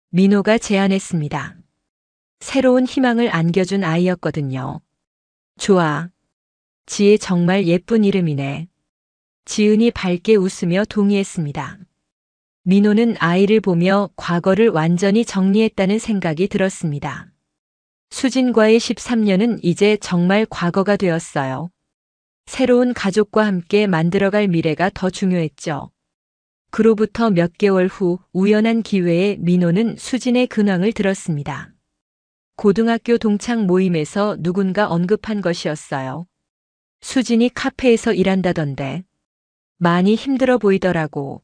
민호가 제안했습니다. 새로운 희망을 안겨준 아이였거든요. 좋아. 지혜 정말 예쁜 이름이네. 지은이 밝게 웃으며 동의했습니다. 민호는 아이를 보며 과거를 완전히 정리했다는 생각이 들었습니다. 수진과의 13년은 이제 정말 과거가 되었어요. 새로운 가족과 함께 만들어갈 미래가 더 중요했죠. 그로부터 몇 개월 후 우연한 기회에 민호는 수진의 근황을 들었습니다. 고등학교 동창 모임에서 누군가 언급한 것이었어요. 수진이 카페에서 일한다던데. 많이 힘들어 보이더라고.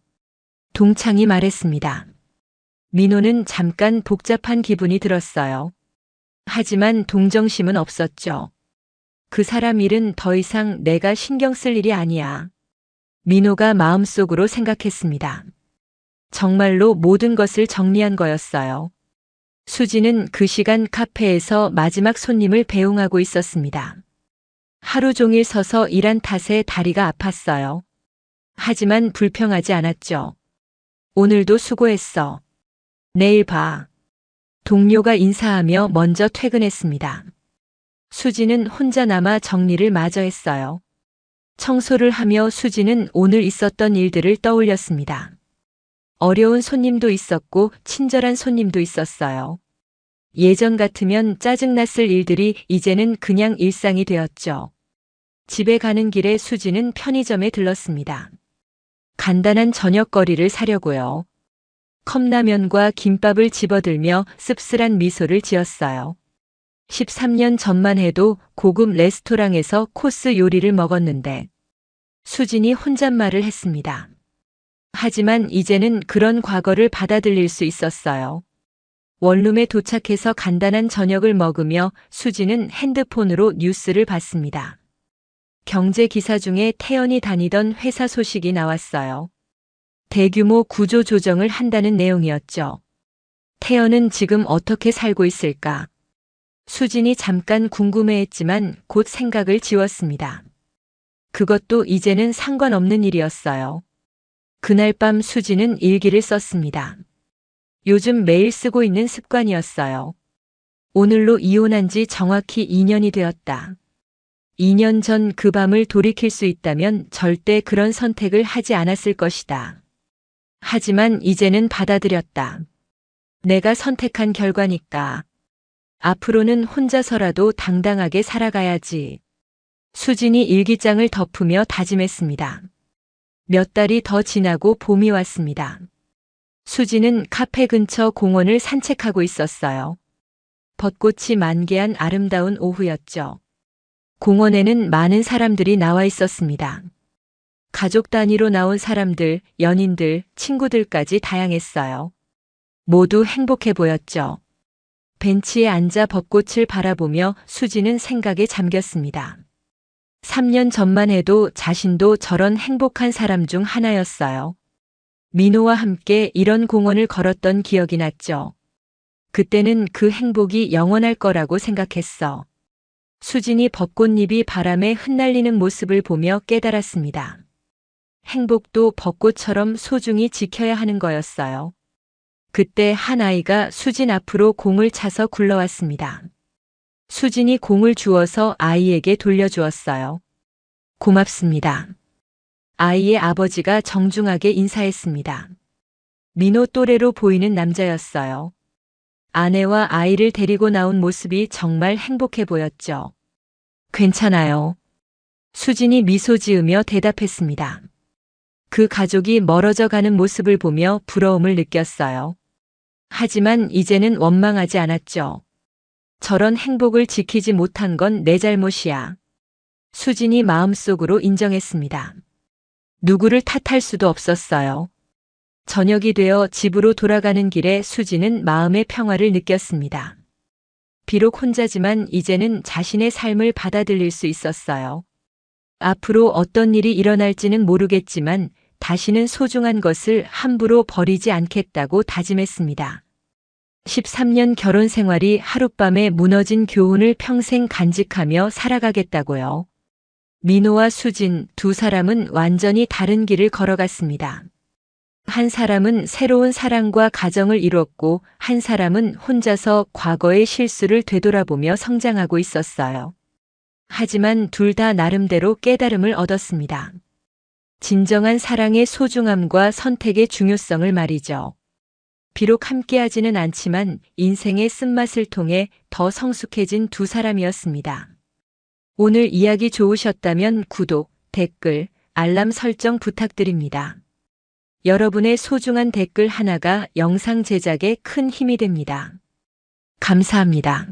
동창이 말했습니다. 민호는 잠깐 복잡한 기분이 들었어요. 하지만 동정심은 없었죠. 그 사람 일은 더 이상 내가 신경 쓸 일이 아니야. 민호가 마음속으로 생각했습니다. 정말로 모든 것을 정리한 거였어요. 수지는 그 시간 카페에서 마지막 손님을 배웅하고 있었습니다. 하루 종일 서서 일한 탓에 다리가 아팠어요. 하지만 불평하지 않았죠. 오늘도 수고했어. 내일 봐. 동료가 인사하며 먼저 퇴근했습니다. 수지는 혼자 남아 정리를 마저 했어요. 청소를 하며 수지는 오늘 있었던 일들을 떠올렸습니다. 어려운 손님도 있었고 친절한 손님도 있었어요. 예전 같으면 짜증났을 일들이 이제는 그냥 일상이 되었죠. 집에 가는 길에 수지는 편의점에 들렀습니다. 간단한 저녁거리를 사려고요. 컵라면과 김밥을 집어들며 씁쓸한 미소를 지었어요. 13년 전만 해도 고급 레스토랑에서 코스 요리를 먹었는데 수진이 혼잣말을 했습니다. 하지만 이제는 그런 과거를 받아들일 수 있었어요. 원룸에 도착해서 간단한 저녁을 먹으며 수진은 핸드폰으로 뉴스를 봤습니다. 경제 기사 중에 태연이 다니던 회사 소식이 나왔어요. 대규모 구조 조정을 한다는 내용이었죠. 태연은 지금 어떻게 살고 있을까? 수진이 잠깐 궁금해했지만 곧 생각을 지웠습니다. 그것도 이제는 상관없는 일이었어요. 그날 밤 수진은 일기를 썼습니다. 요즘 매일 쓰고 있는 습관이었어요. 오늘로 이혼한 지 정확히 2년이 되었다. 2년 전 그 밤을 돌이킬 수 있다면 절대 그런 선택을 하지 않았을 것이다. 하지만 이제는 받아들였다. 내가 선택한 결과니까. 앞으로는 혼자서라도 당당하게 살아가야지. 수진이 일기장을 덮으며 다짐했습니다. 몇 달이 더 지나고 봄이 왔습니다. 수진은 카페 근처 공원을 산책하고 있었어요. 벚꽃이 만개한 아름다운 오후였죠. 공원에는 많은 사람들이 나와 있었습니다. 가족 단위로 나온 사람들, 연인들, 친구들까지 다양했어요. 모두 행복해 보였죠. 벤치에 앉아 벚꽃을 바라보며 수지는 생각에 잠겼습니다. 3년 전만 해도 자신도 저런 행복한 사람 중 하나였어요. 민호와 함께 이런 공원을 걸었던 기억이 났죠. 그때는 그 행복이 영원할 거라고 생각했어. 수진이 벚꽃잎이 바람에 흩날리는 모습을 보며 깨달았습니다. 행복도 벚꽃처럼 소중히 지켜야 하는 거였어요. 그때 한 아이가 수진 앞으로 공을 차서 굴러왔습니다. 수진이 공을 주워서 아이에게 돌려주었어요. 고맙습니다. 아이의 아버지가 정중하게 인사했습니다. 민호 또래로 보이는 남자였어요. 아내와 아이를 데리고 나온 모습이 정말 행복해 보였죠. 괜찮아요. 수진이 미소 지으며 대답했습니다. 그 가족이 멀어져 가는 모습을 보며 부러움을 느꼈어요. 하지만 이제는 원망하지 않았죠. 저런 행복을 지키지 못한 건 내 잘못이야. 수진이 마음속으로 인정했습니다. 누구를 탓할 수도 없었어요. 저녁이 되어 집으로 돌아가는 길에 수진은 마음의 평화를 느꼈습니다. 비록 혼자지만 이제는 자신의 삶을 받아들일 수 있었어요. 앞으로 어떤 일이 일어날지는 모르겠지만 다시는 소중한 것을 함부로 버리지 않겠다고 다짐했습니다. 13년 결혼 생활이 하룻밤에 무너진 교훈을 평생 간직하며 살아가겠다고요. 민호와 수진 두 사람은 완전히 다른 길을 걸어갔습니다. 한 사람은 새로운 사랑과 가정을 이뤘고 한 사람은 혼자서 과거의 실수를 되돌아보며 성장하고 있었어요. 하지만 둘 다 나름대로 깨달음을 얻었습니다. 진정한 사랑의 소중함과 선택의 중요성을 말이죠. 비록 함께하지는 않지만 인생의 쓴맛을 통해 더 성숙해진 두 사람이었습니다. 오늘 이야기 좋으셨다면 구독, 댓글, 알람 설정 부탁드립니다. 여러분의 소중한 댓글 하나가 영상 제작에 큰 힘이 됩니다. 감사합니다.